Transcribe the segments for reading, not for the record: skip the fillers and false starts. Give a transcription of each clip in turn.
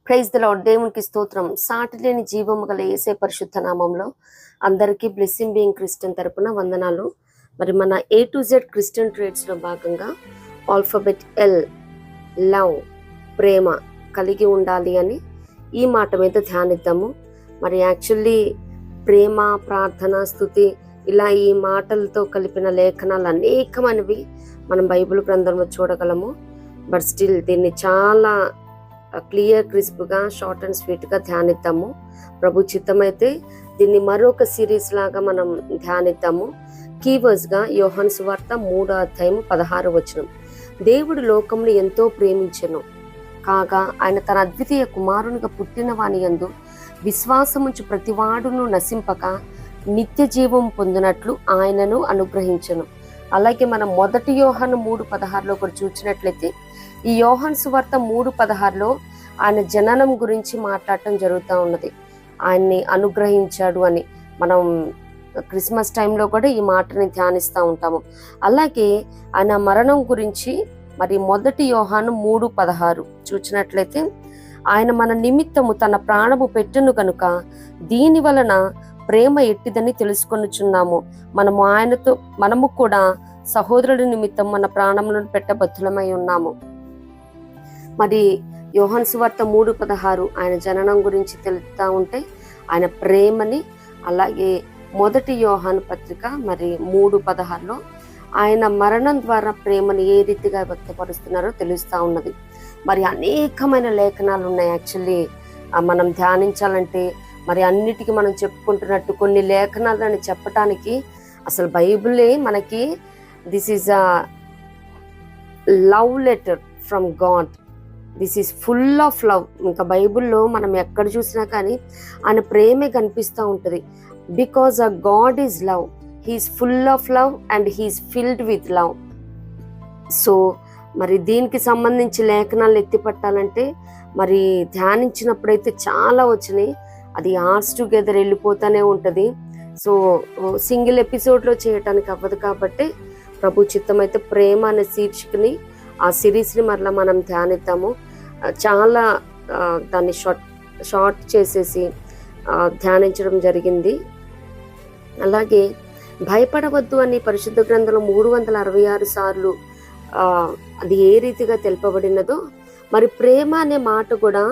Praise the lord. దేవునికి స్తోత్రం. సాటి లేని జీవము గల యేసే పరిశుద్ధ నామంలో అందరికీ బ్లెస్సింగ్ బీయింగ్ క్రిస్టియన్ తరపున వందనాలు. మరి మన A to Z క్రిస్టియన్ ట్రేడ్స్లో భాగంగా ఆల్ఫాబెట్ L, లవ్, ప్రేమ కలిగి ఉండాలి అని ఈ మాట మీద ధ్యానిద్దాము. మరి యాక్చువల్లీ ప్రేమ, ప్రార్థన, స్తుతి ఇలా ఈ మాటలతో కలిపిన లేఖనాలు అనేకమైనవి మనం బైబిల్ గ్రంథంలో చూడగలము. బట్ స్టిల్ దీన్ని చాలా క్లియర్, క్రిస్ప్గా, షార్ట్ అండ్ స్వీట్గా ధ్యానిద్దాము. ప్రభు చిత్తమైతే దీన్ని మరొక సిరీస్ లాగా మనం ధ్యానిద్దాము. కీవర్డ్స్గా యోహాను సువార్త 3:16 దేవుడు లోకమును ఎంతో ప్రేమించెను కాగా ఆయన తన అద్వితీయ కుమారునిగా పుట్టిన వాని యందు విశ్వాసముంచు ప్రతివాడును నశింపక నిత్య జీవం పొందినట్లు ఆయనను అనుగ్రహించెను. అలాగే మనం 1 యోహాను 3:16 కూడా చూసినట్లయితే ఈ యోహాను సువార్త 3:16 ఆయన జననం గురించి మాట్లాడటం జరుగుతూ ఉన్నది. ఆయన్ని అనుగ్రహించాడు అని మనం క్రిస్మస్ టైంలో కూడా ఈ మాటని ధ్యానిస్తూ ఉంటాము. అలాగే ఆయన మరణం గురించి మరి 1 యోహాను 3:16 చూసినట్లయితే ఆయన మన నిమిత్తము తన ప్రాణము పెట్టును కనుక దీని వలన ప్రేమ ఎట్టిదని తెలుసుకొనుచున్నాము. మనము కూడా సహోదరుడి నిమిత్తం మన ప్రాణములను పెట్టబద్ధులమై ఉన్నాము. మరి యోహాను సువార్త 3:16 ఆయన జననం గురించి తెలుపుతూ ఉంటే ఆయన ప్రేమని, అలాగే 1 యోహాను పత్రిక మరి 3:16 ఆయన మరణం ద్వారా ప్రేమని ఏ రీతిగా వ్యక్తపరుస్తున్నారో తెలుస్తూ ఉన్నది. మరి అనేకమైన లేఖనాలు ఉన్నాయి. యాక్చువల్లీ మనం ధ్యానించాలంటే మరి అన్నిటికీ మనం చెప్పుకుంటున్నట్టు కొన్ని లేఖనాలని చెప్పటానికి అసలు బైబిలే మనకి this is a love letter from God, this is full of love. ఇంకా బైబిల్లో మనం ఎక్కడ చూసినా కానీ ఆయన ప్రేమే కనిపిస్తూ ఉంటుంది. Because a God is love, he is full of love and he is filled with love. So మరి దీనికి సంబంధించి లేఖనాలు ఎత్తిపట్టాలంటే మరి ధ్యానించినప్పుడైతే చాలా వచ్చినాయి. అది ఆర్స్ టుగెదర్ వెళ్ళిపోతూనే ఉంటుంది. సో సింగిల్ ఎపిసోడ్లో చేయటానికి అవ్వదు కాబట్టి ప్రభు చిత్తం అయితే ప్రేమ అనే శీర్షికని ఆ సిరీస్ని మరలా మనం ధ్యానిద్దాము. చాలా దాన్ని షార్ట్ చేసేసి ధ్యానించడం జరిగింది. అలాగే భయపడవద్దు అని పరిశుద్ధ గ్రంథంలో 366 సార్లు అది ఏ రీతిగా తెలుపబడినదో మరి ప్రేమ అనే మాట కూడా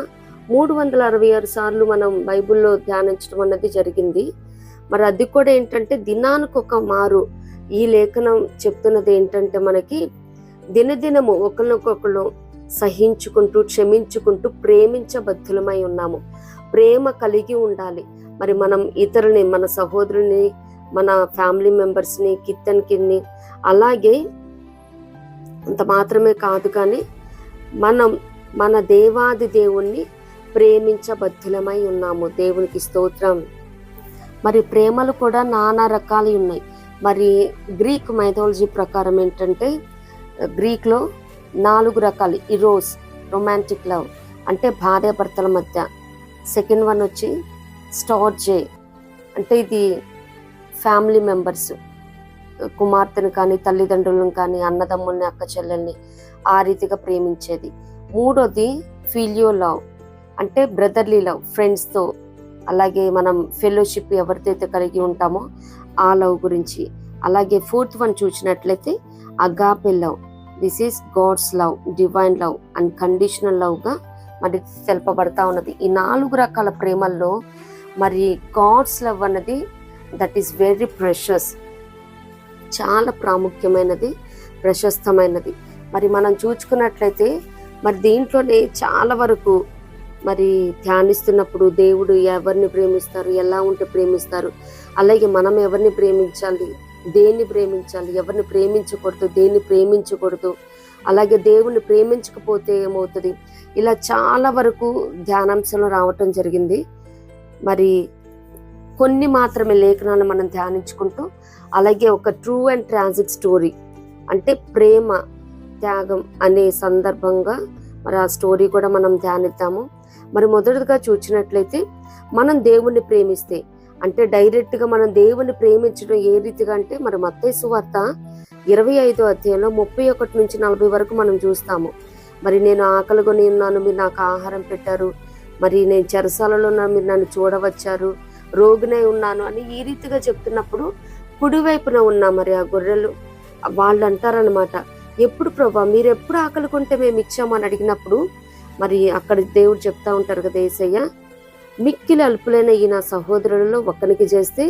366 సార్లు మనం బైబిల్లో ధ్యానించడం అన్నది జరిగింది. మరి అది కూడా ఏంటంటే దినానికి ఒక మారు ఈ లేఖనం చెప్తున్నది ఏంటంటే మనకి దినదినము ఒకరినొకరు సహించుకుంటూ, క్షమించుకుంటూ ప్రేమించబద్ధులమై ఉన్నాము. ప్రేమ కలిగి ఉండాలి. మరి మనం ఇతరుని, మన సహోదరుని, మన ఫ్యామిలీ మెంబర్స్ని, కిత్తన్కిని, అలాగే అంత మాత్రమే కాదు కానీ మనం మన దేవాది దేవుణ్ణి ప్రేమించబద్ధులమై ఉన్నాము. దేవునికి స్తోత్రం. మరి ప్రేమలు కూడా నానా రకాలు ఉన్నాయి. మరి గ్రీక్ మైథాలజీ ప్రకారం ఏంటంటే గ్రీక్లో 4 రకాలు. ఇరోస్, రొమాంటిక్ లవ్ అంటే భార్యాభర్తల మధ్య. సెకండ్ వన్ వచ్చి స్టార్జే అంటే ఇది ఫ్యామిలీ మెంబర్స్, కుమార్తెను కానీ, తల్లిదండ్రులను కానీ, అన్నదమ్ముల్ని, అక్క చెల్లెల్ని ఆ రీతిగా ప్రేమించేది. మూడోది ఫిలియో లవ్ అంటే బ్రదర్లీ లవ్, ఫ్రెండ్స్తో, అలాగే మనం ఫెలోషిప్ ఎవరితో కలిగి ఉంటామో ఆ లవ్ గురించి. అలాగే ఫోర్త్ వన్ చూసినట్లయితే agape love, this is God's love, divine love and conditional లవ్గా మరి తెలపబడతా ఉన్నది. ఈ 4 రకాల ప్రేమల్లో మరి గాడ్స్ లవ్ అన్నది దట్ ఈస్ వెరీ ప్రెషస్, చాలా ప్రాముఖ్యమైనది, ప్రశస్తమైనది. మరి మనం చూసుకున్నట్లయితే మరి దీంట్లోనే చాలా వరకు మరి ధ్యానిస్తున్నప్పుడు దేవుడు ఎవరిని ప్రేమిస్తారు, ఎలా ఉంటే ప్రేమిస్తారు, అలాగే మనం ఎవరిని ప్రేమించాలి, దేన్ని ప్రేమించాలి, ఎవరిని ప్రేమించకూడదు, దేన్ని ప్రేమించకూడదు, అలాగే దేవుణ్ణి ప్రేమించకపోతే ఏమవుతుంది, ఇలా చాలా వరకు ధ్యానాంశంలో రావటం జరిగింది. మరి కొన్ని మాత్రమే లేఖనాలు మనం ధ్యానించుకుంటూ, అలాగే ఒక ట్రూ అండ్ ట్రాజిక్ స్టోరీ అంటే ప్రేమ త్యాగం అనే సందర్భంగా మరి ఆ స్టోరీ కూడా మనం ధ్యానిద్దాము. మరి మొదటిగా చూసినట్లయితే మనం దేవుణ్ణి ప్రేమిస్తే అంటే డైరెక్ట్గా మనం దేవుణ్ణి ప్రేమించడం ఏ రీతిగా అంటే మరి మత్తయి సువార్త 25వ అధ్యాయంలో 31 నుంచి 40 వరకు మనం చూస్తాము. మరి నేను ఆకలిగొని ఉన్నాను, మీరు నాకు ఆహారం పెట్టారు, మరి నేను చెరసాలలో మీరు నన్ను చూడవచ్చారు, రోగినై ఉన్నాను అని ఈ రీతిగా చెప్తున్నప్పుడు కుడివైపున ఉన్న మరి ఆ గొర్రెలు వాళ్ళు అంటారనమాట, ఎప్పుడు ప్రభా మీరు ఎప్పుడు ఆకలి కొంటే మేము ఇచ్చామని అడిగినప్పుడు మరి అక్కడ దేవుడు చెప్తా ఉంటారు కదా, యేసయ్య మిక్కిలి అల్పులైన ఈ నా సహోదరులలో ఒక్కనికి చేస్తే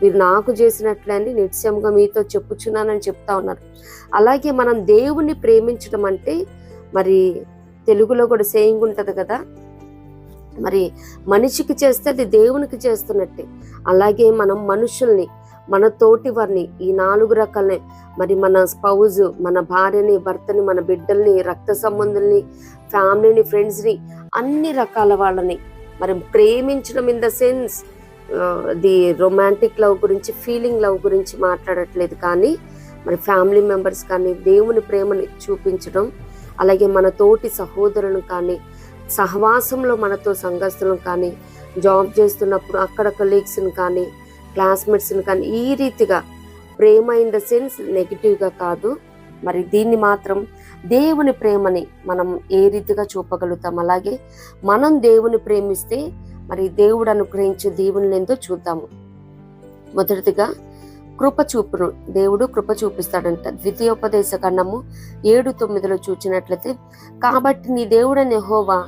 మీరు నాకు చేసినట్లే అని నిశ్చయంగా మీతో చెప్పుచున్నానని చెప్తా ఉన్నారు. అలాగే మనం దేవుణ్ణి ప్రేమించడం అంటే మరి తెలుగులో కూడా సేయింగ్ ఉంటుంది కదా, మరి మనిషికి చేస్తే అది దేవునికి చేస్తున్నట్టే. అలాగే మనం మనుషుల్ని, మన తోటి వారిని, ఈ 4 రకాలనే మరి మన స్పౌజ్, మన భార్యని, భర్తని, మన బిడ్డల్ని, రక్త సంబంధుల్ని, ఫ్యామిలీని, ఫ్రెండ్స్ని, అన్ని రకాల వాళ్ళని మరి ప్రేమించడం in the sense the romantic love గురించి, ఫీలింగ్ లవ్ గురించి మాట్లాడట్లేదు, కానీ మరి ఫ్యామిలీ మెంబర్స్ కానీ దేవుని ప్రేమని చూపించడం, అలాగే మన తోటి సహోదరులను కానీ, సహవాసంలో మనతో సంఘస్థులను కానీ, జాబ్ చేస్తున్నప్పుడు అక్కడ కొలీగ్స్ని కానీ, క్లాస్మేట్స్ని కానీ, ఈ రీతిగా ప్రేమ ఇన్ ద సెన్స్ నెగిటివ్గా కాదు. మరి దీన్ని మాత్రం దేవుని ప్రేమని మనం ఏ రీతిగా చూపగలుగుతాం, అలాగే మనం దేవుని ప్రేమిస్తే మరి దేవుడు అనుగ్రహించే దీవుని ఏందో చూద్దాము. మొదటిదిగా కృప చూపును, దేవుడు కృప చూపిస్తాడంట. ద్వితీయోపదేశ ఖండము 7:9 చూచినట్లయితే, కాబట్టి నీ దేవుడైన యెహోవా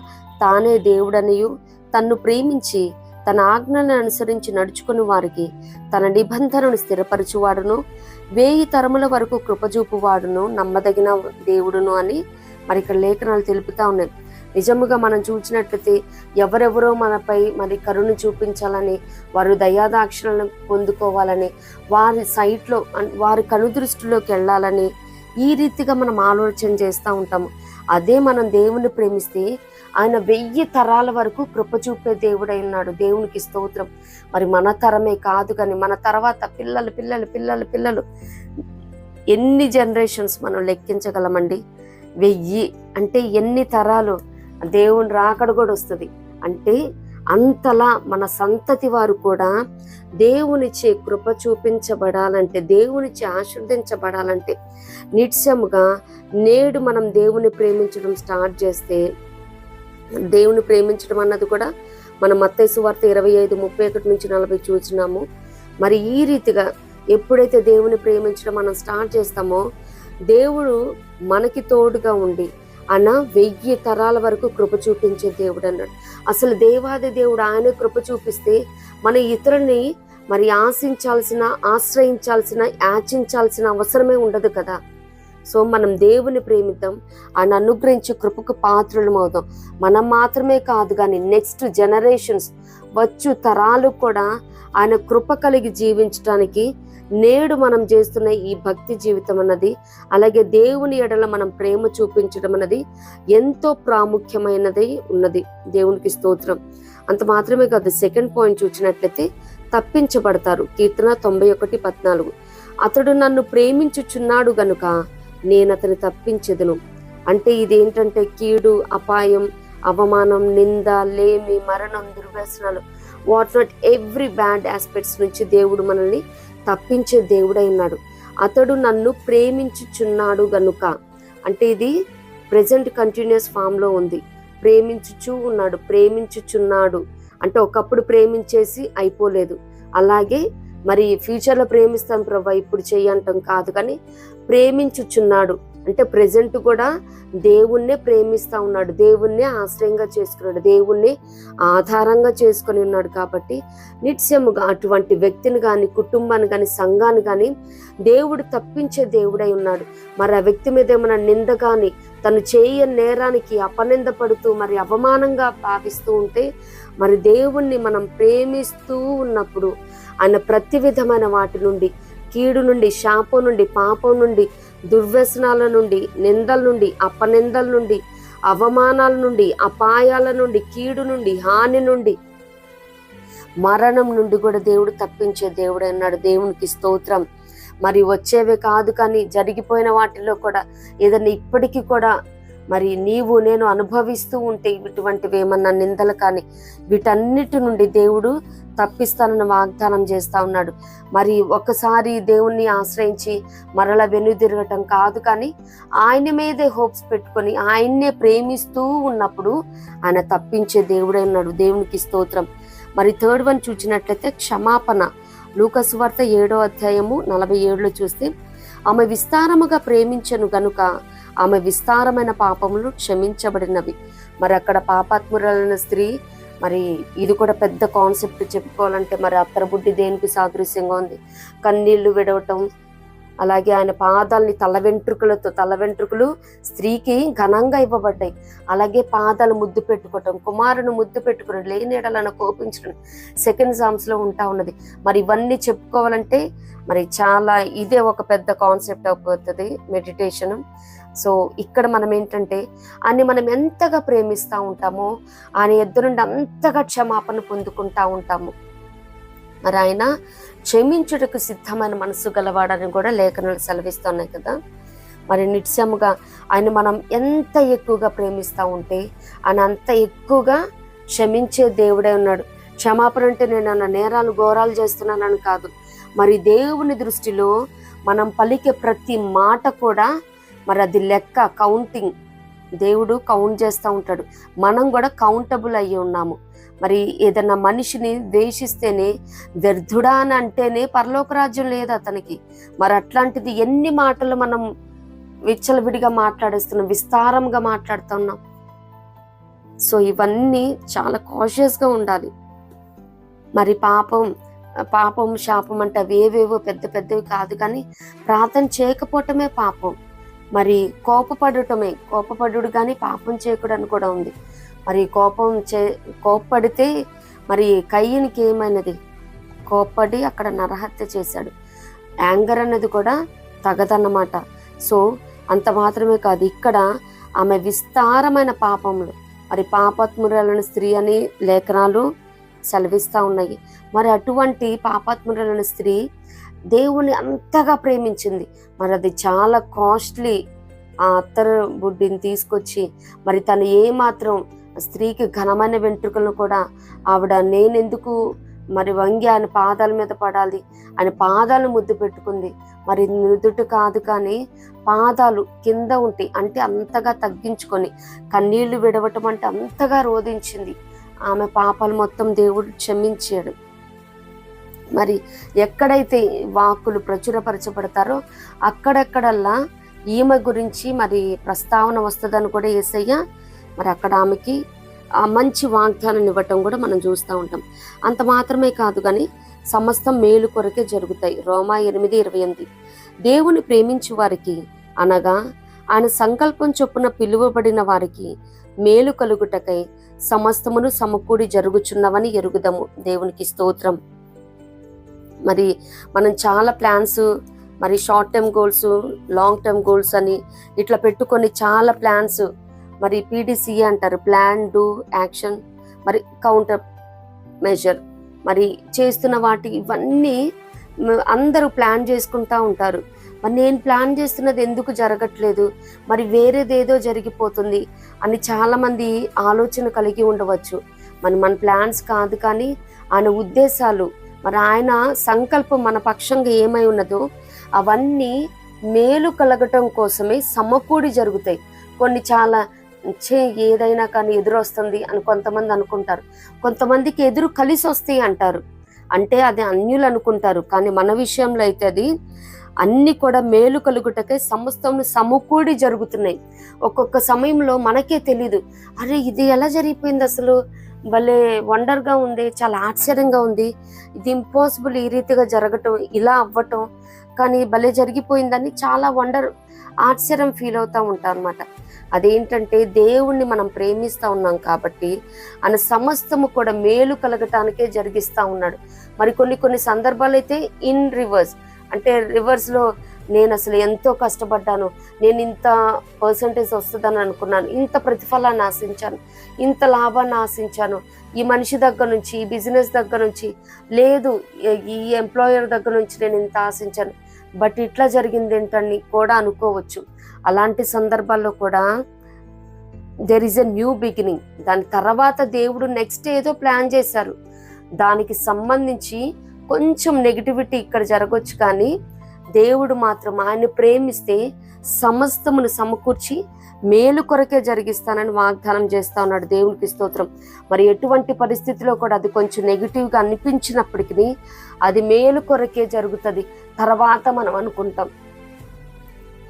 తానే దేవుడనియు తన్ను ప్రేమించి తన ఆజ్ఞలను అనుసరించి నడుచుకుని వారికి తన నిబంధనను స్థిరపరచువాడును 1000 తరముల వరకు కృపచూపువాడును నమ్మదగిన దేవుడును అని మరి ఇక్కడ లేఖనాలు తెలుపుతా ఉన్నాయి. నిజముగా మనం చూసినట్లయితే ఎవరెవరో మనపై మరి కరుణ చూపించాలని, వారు దయాదాక్షిణలను పొందుకోవాలని, వారి సైట్లో వారి కనుదృష్టిలోకి వెళ్ళాలని ఈ రీతిగా మనం ఆలోచన చేస్తూ ఉంటాము. అదే మనం దేవుని ప్రేమిస్తే ఆయన 1000 తరాల వరకు కృప చూపే దేవుడై ఉన్నాడు. దేవునికి స్తోత్రం. మరి మన తరమే కాదు కానీ మన తర్వాత పిల్లలు పిల్లలు పిల్లలు పిల్లలు ఎన్ని జనరేషన్స్ మనం లెక్కించగలమండి. 1000 అంటే ఎన్ని తరాలు, దేవుని రాకడ కూడా వస్తుంది. అంటే అంతలా మన సంతతి వారు కూడా దేవునిచే కృప చూపించబడాలంటే, దేవునిచే ఆశీర్వదించబడాలంటే నిశ్చయముగా నేడు మనం దేవుని ప్రేమించడం స్టార్ట్ చేస్తే, దేవుని ప్రేమించడం అన్నది కూడా మనం మత్తయి సువార్త 25:31-40 చూసినాము. మరి ఈ రీతిగా ఎప్పుడైతే దేవుని ప్రేమించడం మనం స్టార్ట్ చేస్తామో, దేవుడు మనకి తోడుగా ఉండి ఆయన 1000 తరాల వరకు కృప చూపించే దేవుడు అన్నాడు. అసలు దేవాది దేవుడు ఆయన కృప చూపిస్తే మన ఇతరుల్ని మరి ఆశ్రయించాల్సిన యాచించాల్సిన అవసరమే ఉండదు కదా. సో మనం దేవుని ప్రేమిద్దాం, ఆయన అనుగ్రహించే కృపకు పాత్రలం అవుదాం. మనం మాత్రమే కాదు కానీ నెక్స్ట్ జనరేషన్స్, వచ్చు తరాలు కూడా ఆయన కృప కలిగి జీవించడానికి నేడు మనం చేస్తున్న ఈ భక్తి జీవితం అన్నది, అలాగే దేవుని ఎడల మనం ప్రేమ చూపించడం అన్నది ఎంతో ప్రాముఖ్యమైనది ఉన్నది. దేవునికి స్తోత్రం. అంత మాత్రమే కాదు, సెకండ్ పాయింట్ చూసినట్లయితే తప్పించబడతారు. కీర్తన 91:14, అతడు నన్ను ప్రేమించుచున్నాడు గనుక నేను అతని తప్పించెదను. అంటే ఇదేంటంటే కీడు, అపాయం, అవమానం, నింద, లేమి, మరణం, దుర్వ్యసనాలు, what not every bad aspects నుంచి దేవుడు మనల్ని తప్పించే దేవుడై ఉన్నాడు. అతడు నన్ను ప్రేమించుచున్నాడు గనుక అంటే ఇది ప్రెజెంట్ కంటిన్యూస్ ఫామ్ లో ఉంది. ప్రేమించుచున్నాడు అంటే ఒకప్పుడు ప్రేమించేసి అయిపోలేదు. అలాగే మరి ఫ్యూచర్లో ప్రేమిస్తాం ప్రభా ఇప్పుడు చెయ్యంటాం కాదు, కానీ ప్రేమించుచున్నాడు అంటే ప్రెజెంట్ కూడా దేవుణ్ణే ప్రేమిస్తా ఉన్నాడు, దేవుణ్ణే ఆశ్రయంగా చేసుకున్నాడు, దేవుణ్ణే ఆధారంగా చేసుకొని ఉన్నాడు. కాబట్టి నిత్యముగా అటువంటి వ్యక్తిని కానీ, కుటుంబాన్ని కానీ, సంఘాన్ని కానీ దేవుడు తప్పించే దేవుడై ఉన్నాడు. మరి ఆ వ్యక్తి మీద ఏమైనా నింద కానీ, తను చేయని నేరానికి అపనింద పడుతూ మరి అవమానంగా భావిస్తూ ఉంటే, మరి దేవుణ్ణి మనం ప్రేమిస్తూ ఉన్నప్పుడు ఆయన ప్రతి విధమైన వాటి నుండి, కీడు నుండి, శాపం నుండి, పాపం నుండి, దుర్వ్యసనాల నుండి, నిందల నుండి, అపనిందల నుండి, అవమానాల నుండి, అపాయాల నుండి, కీడు నుండి, హాని నుండి, మరణం నుండి కూడా దేవుడు తప్పించే దేవుడు అన్నాడు. దేవునికి స్తోత్రం. మరి వచ్చేవే కాదు కానీ జరిగిపోయిన వాటిలో కూడా ఏదైనా ఇప్పటికీ కూడా మరి నీవు నేను అనుభవిస్తూ ఉంటే ఇటువంటివి ఏమన్నా నిందలు కానీ వీటన్నిటి నుండి దేవుడు తప్పిస్తానని వాగ్దానం చేస్తా ఉన్నాడు. మరి ఒకసారి దేవుణ్ణి ఆశ్రయించి మరలా వెనుదిరగటం కాదు, కానీ ఆయన మీదే హోప్స్ పెట్టుకొని ఆయన్నే ప్రేమిస్తూ ఉన్నప్పుడు ఆయన తప్పించే దేవుడే ఉన్నాడు. దేవునికి స్తోత్రం. మరి థర్డ్ వన్ చూసినట్లయితే క్షమాపణ. లూకా సువార్త 7:47 చూస్తే, ఆమె విస్తారముగా ప్రేమించను గనుక ఆమె విస్తారమైన పాపములు క్షమించబడినవి. మరి అక్కడ పాపాత్మురాలైన స్త్రీ, మరి ఇది కూడా పెద్ద కాన్సెప్ట్ చెప్పుకోవాలంటే, మరి అత్తరబుడ్డి దేనికి సాదృశ్యంగా ఉంది? కన్నీళ్లు విడవటం, అలాగే ఆయన పాదాలని తల వెంట్రుకలు స్త్రీకి ఘనంగా ఇవ్వబడ్డాయి. అలాగే పాదాలు ముద్దు పెట్టుకోవటం, కుమారుని ముద్దు పెట్టుకుని లేని ఎడలను కోపించడం సెకండ్ సామ్స్ లో ఉంటా ఉన్నది. మరి ఇవన్నీ చెప్పుకోవాలంటే మరి చాలా ఇదే ఒక పెద్ద కాన్సెప్ట్ అయిపోతుంది మెడిటేషన్. సో ఇక్కడ మనం ఏంటంటే ఆయన మనం ఎంతగా ప్రేమిస్తూ ఉంటామో ఆయన ఎదురు నుండి అంతగా క్షమాపణ పొందుకుంటా ఉంటాము. మరి ఆయన క్షమించుటకు సిద్ధమైన మనసు గలవాడని కూడా లేఖనాలు సెలవిస్తున్నాయి కదా. మరి నిత్యముగా ఆయన మనం ఎంత ఎక్కువగా ప్రేమిస్తూ ఉంటే ఆయన అంత ఎక్కువగా క్షమించే దేవుడే ఉన్నాడు. క్షమాపణ అంటే నేను నేరాలు ఘోరాలు చేస్తున్నానని కాదు. మరి దేవుని దృష్టిలో మనం పలికే ప్రతి మాట కూడా మరి అది లెక్క, కౌంటింగ్. దేవుడు కౌంట్ చేస్తూ ఉంటాడు. మనం కూడా కౌంటబుల్ అయ్యి ఉన్నాము. మరి ఏదన్నా మనిషిని ద్వేషిస్తేనే వ్యర్థుడా అని అంటేనే పరలోక రాజ్యం లేదు అతనికి. మరి అట్లాంటిది ఎన్ని మాటలు మనం విచ్చలవిడిగా మాట్లాడేస్తున్నాం, విస్తారంగా మాట్లాడుతున్నాం. సో ఇవన్నీ చాలా కాషియస్గా ఉండాలి. మరి పాపం శాపం అంటే అవి ఏవేవో పెద్ద పెద్దవి కాదు, కానీ ప్రార్థన చేయకపోవటమే పాపం. మరి కోపపడు కానీ పాపం చేయకూడదు అని కూడా ఉంది. మరి కోప్పడితే మరి కయ్యనికి ఏమైనది? కోప్పడి అక్కడ నరహత్య చేశాడు. యాంగర్ అన్నది కూడా తగదన్నమాట. సో అంత మాత్రమే కాదు, ఇక్కడ ఆమె విస్తారమైన పాపములు, మరి పాపాత్మురాలైన స్త్రీ అని లేఖనాలు సెలవిస్తూ ఉన్నాయి. మరి అటువంటి పాపాత్మురాలైన స్త్రీ దేవుని అంతగా ప్రేమించింది. మరి అది చాలా కాస్ట్లీ. ఆ అత్తర బుడ్డిని తీసుకొచ్చి మరి తను ఏమాత్రం స్త్రీకి ఘనమైన వెంట్రుకలను కూడా ఆవిడ నేనెందుకు మరి వంగి ఆయన పాదాల మీద పడాలి, ఆయన పాదాలు ముద్దు పెట్టుకుంది. మరి నుదుట కాదు కానీ పాదాలు కింద ఉంటే అంటే అంతగా తగ్గించుకొని కన్నీళ్లు విడవటం అంటే అంతగా రోధించింది. ఆమె పాపాలు మొత్తం దేవుడు క్షమించాడు. మరి ఎక్కడైతే వాక్కులు ప్రచురపరచబడతారో అక్కడెక్కడల్లా ఈమె గురించి మరి ప్రస్తావన వస్తుందని కూడా యేసయ్య మరి అక్కడ ఆమెకి ఆ మంచి వాగ్దానం ఇవ్వటం కూడా మనం చూస్తూ ఉంటాం. అంత మాత్రమే కాదు కానీ సమస్తం మేలు కొరకే జరుగుతాయి. రోమా 8:28 దేవుని ప్రేమించు వారికి అనగా ఆయన సంకల్పం చొప్పున పిలువబడిన వారికి మేలు కలుగుటకై సమస్తమును సమకూడి జరుగుచున్నవని ఎరుగుదము. దేవునికి స్తోత్రం. మరి మనం చాలా ప్లాన్స్, మరి short term goals, long term goals అని ఇట్లా పెట్టుకొని చాలా ప్లాన్స్, మరి PDCA అంటారు, ప్లాన్, డూ, యాక్షన్, మరి కౌంటర్ మెజర్, మరి చేస్తున్న వాటి ఇవన్నీ అందరూ ప్లాన్ చేసుకుంటా ఉంటారు. మరి నేను ప్లాన్ చేస్తున్నది ఎందుకు జరగట్లేదు, మరి వేరేదేదో జరిగిపోతుంది అని చాలామంది ఆలోచన కలిగి ఉండవచ్చు. మన ప్లాన్స్ కాదు కానీ ఆయన ఉద్దేశాలు, మరి ఆయన సంకల్పం మన పక్షంగా ఏమై ఉన్నదో అవన్నీ మేలు కలగటం కోసమే సమకూడి జరుగుతాయి. కొన్ని చాలా ఏదైనా కానీ ఎదురొస్తుంది అని కొంతమంది అనుకుంటారు, కొంతమందికి ఎదురు కలిసి వస్తాయి అంటారు. అంటే అది అన్యులు అనుకుంటారు, కానీ మన విషయంలో అయితే అది అన్ని కూడా మేలు కలుగుటకే సమస్తం సమకూడి జరుగుతున్నాయి. ఒక్కొక్క సమయంలో మనకే తెలీదు, అరే ఇది ఎలా జరిగిపోయింది, అసలు భలే వండర్గా ఉంది, చాలా ఆశ్చర్యంగా ఉంది, ఇది ఇంపాసిబుల్ ఈ రీతిగా జరగటం, ఇలా అవ్వటం, కానీ భలే జరిగిపోయిందని చాలా ఆశ్చర్యం ఫీల్ అవుతూ ఉంటాం అనమాట. అదేంటంటే దేవుణ్ణి మనం ప్రేమిస్తూ ఉన్నాం కాబట్టి ఆయన సమస్తము కూడా మేలు కలగటానికే జరిగిస్తూ ఉన్నాడు. మరి కొన్ని సందర్భాలు అయితే ఇన్ రివర్స్, అంటే రివర్స్లో నేను అసలు ఎంతో కష్టపడ్డాను, నేను ఇంత పర్సంటేజ్ వస్తుందని అనుకున్నాను, ఇంత ప్రతిఫలాన్ని ఆశించాను, ఇంత లాభాన్ని ఆశించాను, ఈ మనిషి దగ్గర నుంచి, ఈ బిజినెస్ దగ్గర నుంచి, లేదు ఈ ఎంప్లాయర్ దగ్గర నుంచి నేను ఇంత ఆశించాను, బట్ ఇట్లా జరిగింది ఏంటని కూడా అనుకోవచ్చు. అలాంటి సందర్భాల్లో కూడా there is a new beginning. దాని తర్వాత దేవుడు నెక్స్ట్ ఏదో ప్లాన్ చేశారు. దానికి సంబంధించి కొంచెం నెగిటివిటీ ఇక్కడ జరగవచ్చు, కానీ దేవుడు మాత్రం ఆయన్ని ప్రేమిస్తే సమస్తమును సమకూర్చి మేలు కొరకే జరిగిస్తానని వాగ్దానం చేస్తా ఉన్నాడు. దేవునికి స్తోత్రం. మరి ఎటువంటి పరిస్థితిలో కూడా అది కొంచెం నెగిటివ్గా అనిపించినప్పటికీ అది మేలు కొరకే జరుగుతుంది తర్వాత మనం అనుకుంటాం.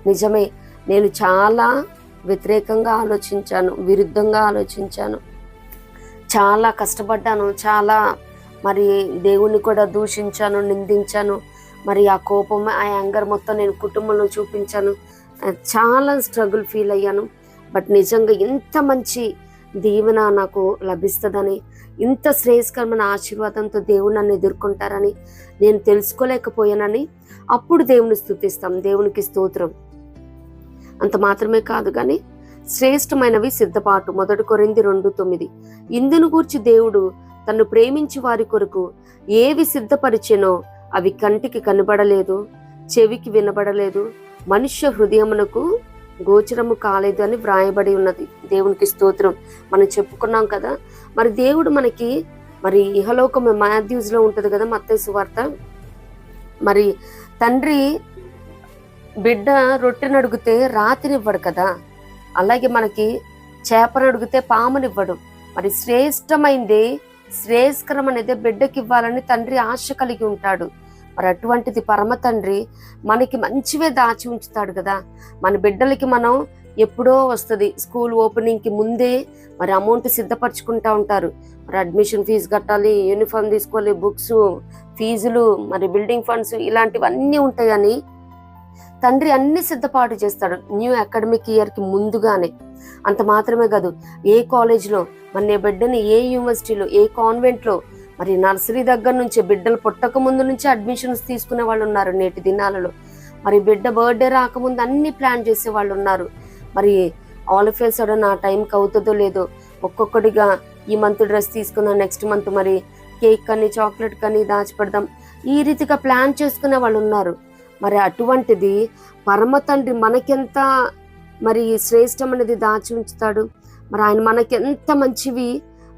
నిజమే, నేను చాలా వ్యతిరేకంగా ఆలోచించాను, విరుద్ధంగా ఆలోచించాను, చాలా కష్టపడ్డాను, చాలా మరి దేవుణ్ణి కూడా దూషించాను, నిందించాను. మరి ఆ కోపం, ఆ యాంగర్ మొత్తం నేను కుటుంబంలో చూపించాను, చాలా స్ట్రగుల్ ఫీల్ అయ్యాను. బట్ నిజంగా ఇంత మంచి దీవెన నాకు లభిస్తుందని, ఇంత శ్రేయస్కరమైన ఆశీర్వాదంతో దేవుడు నన్ను ఎదుర్కొంటారని నేను తెలుసుకోలేకపోయానని అప్పుడు దేవుని స్తుతిస్తాం. దేవునికి స్తోత్రం. అంత మాత్రమే కాదు కానీ శ్రేష్టమైనవి సిద్ధపాటు. 1 కొరింథీ 2:9. ఇందును గూర్చి దేవుడు తన్ను ప్రేమించి వారి కొరకు ఏవి సిద్ధపరిచెనో అవి కంటికి కనబడలేదు, చెవికి వినబడలేదు, మనుష్య హృదయమునకు గోచరము కాలేదు అని వ్రాయబడి ఉన్నది. దేవునికి స్తోత్రం. మనం చెప్పుకున్నాం కదా, మరి దేవుడు మనకి మరి ఇహలోకం మాథ్యూస్లో ఉంటుంది కదా, మత్తయి సువార్త. మరి తండ్రి బిడ్డ రొట్టెని అడిగితే రాతినివ్వడు కదా, అలాగే మనకి చేపను అడిగితే పామునివ్వడు. మరి శ్రేష్టమైంది, శ్రేయస్కరం అనేది బిడ్డకి ఇవ్వాలని తండ్రి ఆశ కలిగి ఉంటాడు. మరి అటువంటిది పరమ తండ్రి మనకి మంచివే దాచి ఉంచుతాడు కదా. మన బిడ్డలకి మనం ఎప్పుడో వస్తుంది, స్కూల్ ఓపెనింగ్కి ముందే మరి అమౌంట్ సిద్ధపరచుకుంటా ఉంటారు. మరి అడ్మిషన్ ఫీజు కట్టాలి, యూనిఫామ్ తీసుకోవాలి, బుక్స్ ఫీజులు, మరి బిల్డింగ్ ఫండ్స్, ఇలాంటివన్నీ ఉంటాయని తండ్రి అన్ని సిద్ధపాటు చేస్తాడు న్యూ అకాడమిక్ ఇయర్కి ముందుగానే. అంత మాత్రమే కాదు, ఏ కాలేజ్లో మన బిడ్డని, ఏ యూనివర్సిటీలో, ఏ కాన్వెంట్లో, మరి నర్సరీ దగ్గర నుంచి బిడ్డలు పుట్టక ముందు నుంచి అడ్మిషన్స్ తీసుకునే వాళ్ళు ఉన్నారు నేటి దినాలలో. మరి బిడ్డ బర్త్డే రాకముందు అన్ని ప్లాన్ చేసే వాళ్ళు ఉన్నారు. మరి ఆల్ ఆఫ్ ఏ సడన్ ఆ టైంకి అవుతుందో లేదో ఒక్కొక్కటిగా ఈ మంత్ డ్రెస్ తీసుకుందాం, నెక్స్ట్ మంత్ మరి కేక్ కానీ చాక్లెట్ కానీ దాచిపెడదాం, ఈ రీతిగా ప్లాన్ చేసుకునే వాళ్ళు ఉన్నారు. మరి అటువంటిది పరమ తండ్రి మనకెంత మరి శ్రేష్టం అనేది దాచి ఉంచుతాడు. మరి ఆయన మనకెంత మంచివి,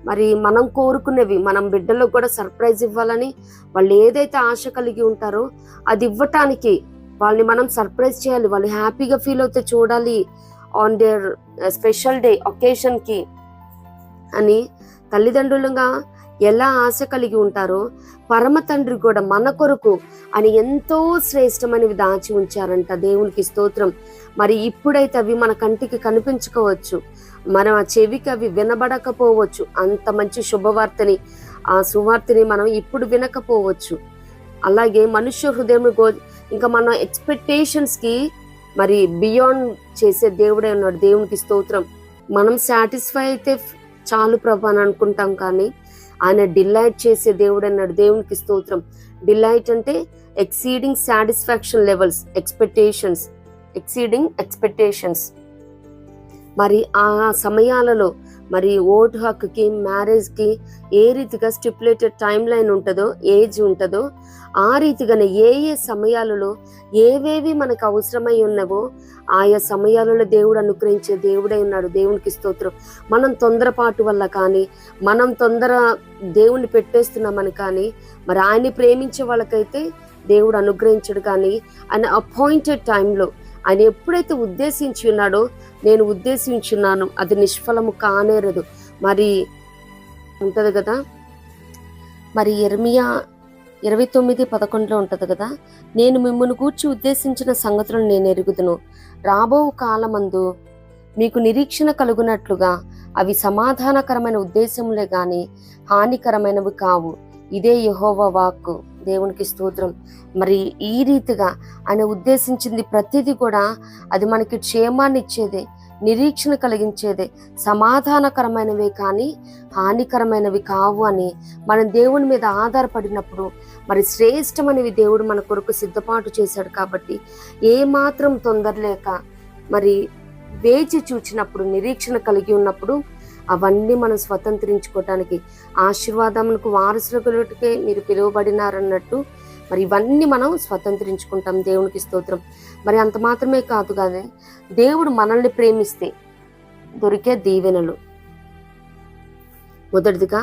మరి మనం కోరుకునేవి మనం బిడ్డలకు కూడా సర్ప్రైజ్ ఇవ్వాలని వాళ్ళు ఏదైతే ఆశ కలిగి ఉంటారో అది ఇవ్వటానికి వాళ్ళని మనం సర్ప్రైజ్ చేయాలి. వాళ్ళు హ్యాపీగా ఫీల్ అవుతే చూడాలి ఆన్ దేర్ స్పెషల్ డే ఒకేషన్కి అని తల్లిదండ్రులుగా ఎలా ఆశ కలిగి ఉంటారో పరమ తండ్రి కూడా మన కొరకు అని ఎంతో శ్రేష్టమైనవి దాచి ఉంచారంట. దేవునికి స్తోత్రం. మరి ఇప్పుడైతే అవి మన కంటికి కనిపించుకోవచ్చు, మనం ఆ చెవికి అవి వినబడకపోవచ్చు. అంత మంచి శుభవార్తని, ఆ సువార్తని మనం ఇప్పుడు వినకపోవచ్చు. అలాగే మనుష్య హృదయం ఇంకా మన ఎక్స్పెక్టేషన్స్కి మరి బియాండ్ చేసే దేవుడే ఉన్నాడు. దేవునికి స్తోత్రం. మనం సాటిస్ఫై అయితే చాలు ప్రభు అని అనుకుంటాం, కానీ ఆయన డిలైట్ చేసే దేవుడు అన్నాడు. దేవునికి స్తోత్రం. డిలైట్ అంటే exceeding satisfaction levels, exceeding expectations. మరి ఆ సమయాలలో మరి ఓటు హక్కుకి, మ్యారేజ్కి ఏ రీతిగా స్టిపులేటెడ్ టైం లైన్ ఉంటుందో, ఏజ్ ఉంటుందో, ఆ రీతిగానే ఏ ఏ సమయాలలో ఏవేవి మనకు అవసరమై ఉన్నవో ఆయా సమయాలలో దేవుడు అనుగ్రహించే దేవుడై ఉన్నాడు. దేవునికి స్తోత్రం. మనం తొందరపాటు వల్ల కానీ, మనం దేవుణ్ణి పెట్టేస్తున్నామని కానీ, మరి ఆయన్ని ప్రేమించే వాళ్ళకైతే దేవుడు అనుగ్రహించడు. కానీ ఆయన అపాయింటెడ్ టైంలో ఆయన ఎప్పుడైతే ఉద్దేశించి ఉన్నాడో, నేను ఉద్దేశించున్నాను, అది నిష్ఫలము కానేరదు. మరి ఉంటుంది కదా, మరి యెర్మీయా 29:11 ఉంటుంది కదా, నేను మిమ్మును గూర్చి ఉద్దేశించిన సంగతులను నేను ఎరుగుదును, రాబో కాలమందు మీకు నిరీక్షణ కలుగునట్లుగా అవి సమాధానకరమైన ఉద్దేశములే గాని హానికరమైనవి కావు. ఇదే యెహోవా వాక్కు. దేవునికి స్తోత్రం. మరి ఈ రీతిగా ఆయన ఉద్దేశించింది ప్రతిదీ కూడా అది మనకి క్షేమాన్ని ఇచ్చేదే, నిరీక్షణ కలిగించేదే, సమాధానకరమైనవే కానీ హానికరమైనవి కావు అని మనం దేవుని మీద ఆధారపడినప్పుడు మరి శ్రేష్టమైనవి దేవుడు మన కొరకు సిద్ధపాటు చేశాడు. కాబట్టి ఏమాత్రం తొందరలేక మరి వేచి చూచినప్పుడు, నిరీక్షణ కలిగి ఉన్నప్పుడు అవన్నీ మనం స్వతంత్రించుకోవటానికి, ఆశీర్వాదములకు వారసులకే మీరు పిలువబడినారన్నట్టు మరి ఇవన్నీ మనం స్వతంత్రించుకుంటాం. దేవునికి స్తోత్రం. మరి అంత మాత్రమే కాదు కానీ దేవుడు మనల్ని ప్రేమిస్తే దొరికే దీవెనలు. మొదటిదిగా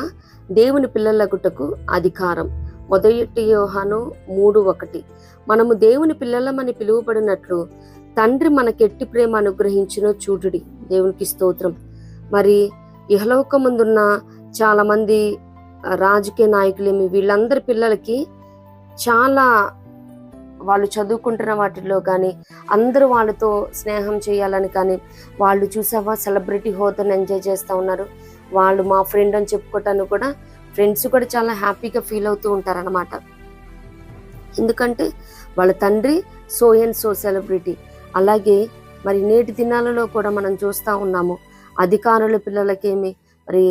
దేవుని పిల్లలగుటకు అధికారం. 1 యోహాను 3:1. మనము దేవుని పిల్లలమని పిలువబడినట్లు తండ్రి మనకెట్టి ప్రేమ అనుగ్రహించినో చూడుడి. దేవునికి స్తోత్రం. మరి ఇహలోకమందున్న చాలా మంది రాజకీయ నాయకులేమి వీళ్ళందరి పిల్లలకి చాలా వాళ్ళు చదువుకుంటున్న వాటిల్లో కానీ అందరూ వాళ్ళతో స్నేహం చేయాలని కానీ వాళ్ళు చూసావా సెలబ్రిటీ హోదాను ఎంజాయ్ చేస్తూ ఉన్నారు. వాళ్ళు మా ఫ్రెండ్ అని చెప్పుకోవటానికి కూడా ఫ్రెండ్స్ కూడా చాలా హ్యాపీగా ఫీల్ అవుతూ ఉంటారన్నమాట. ఎందుకంటే వాళ్ళ తండ్రి సో అండ్ సో సెలబ్రిటీ. అలాగే మరి నేటి దినాలలో కూడా మనం చూస్తూ ఉన్నాము. అధికారుల పిల్లలకేమి, మరి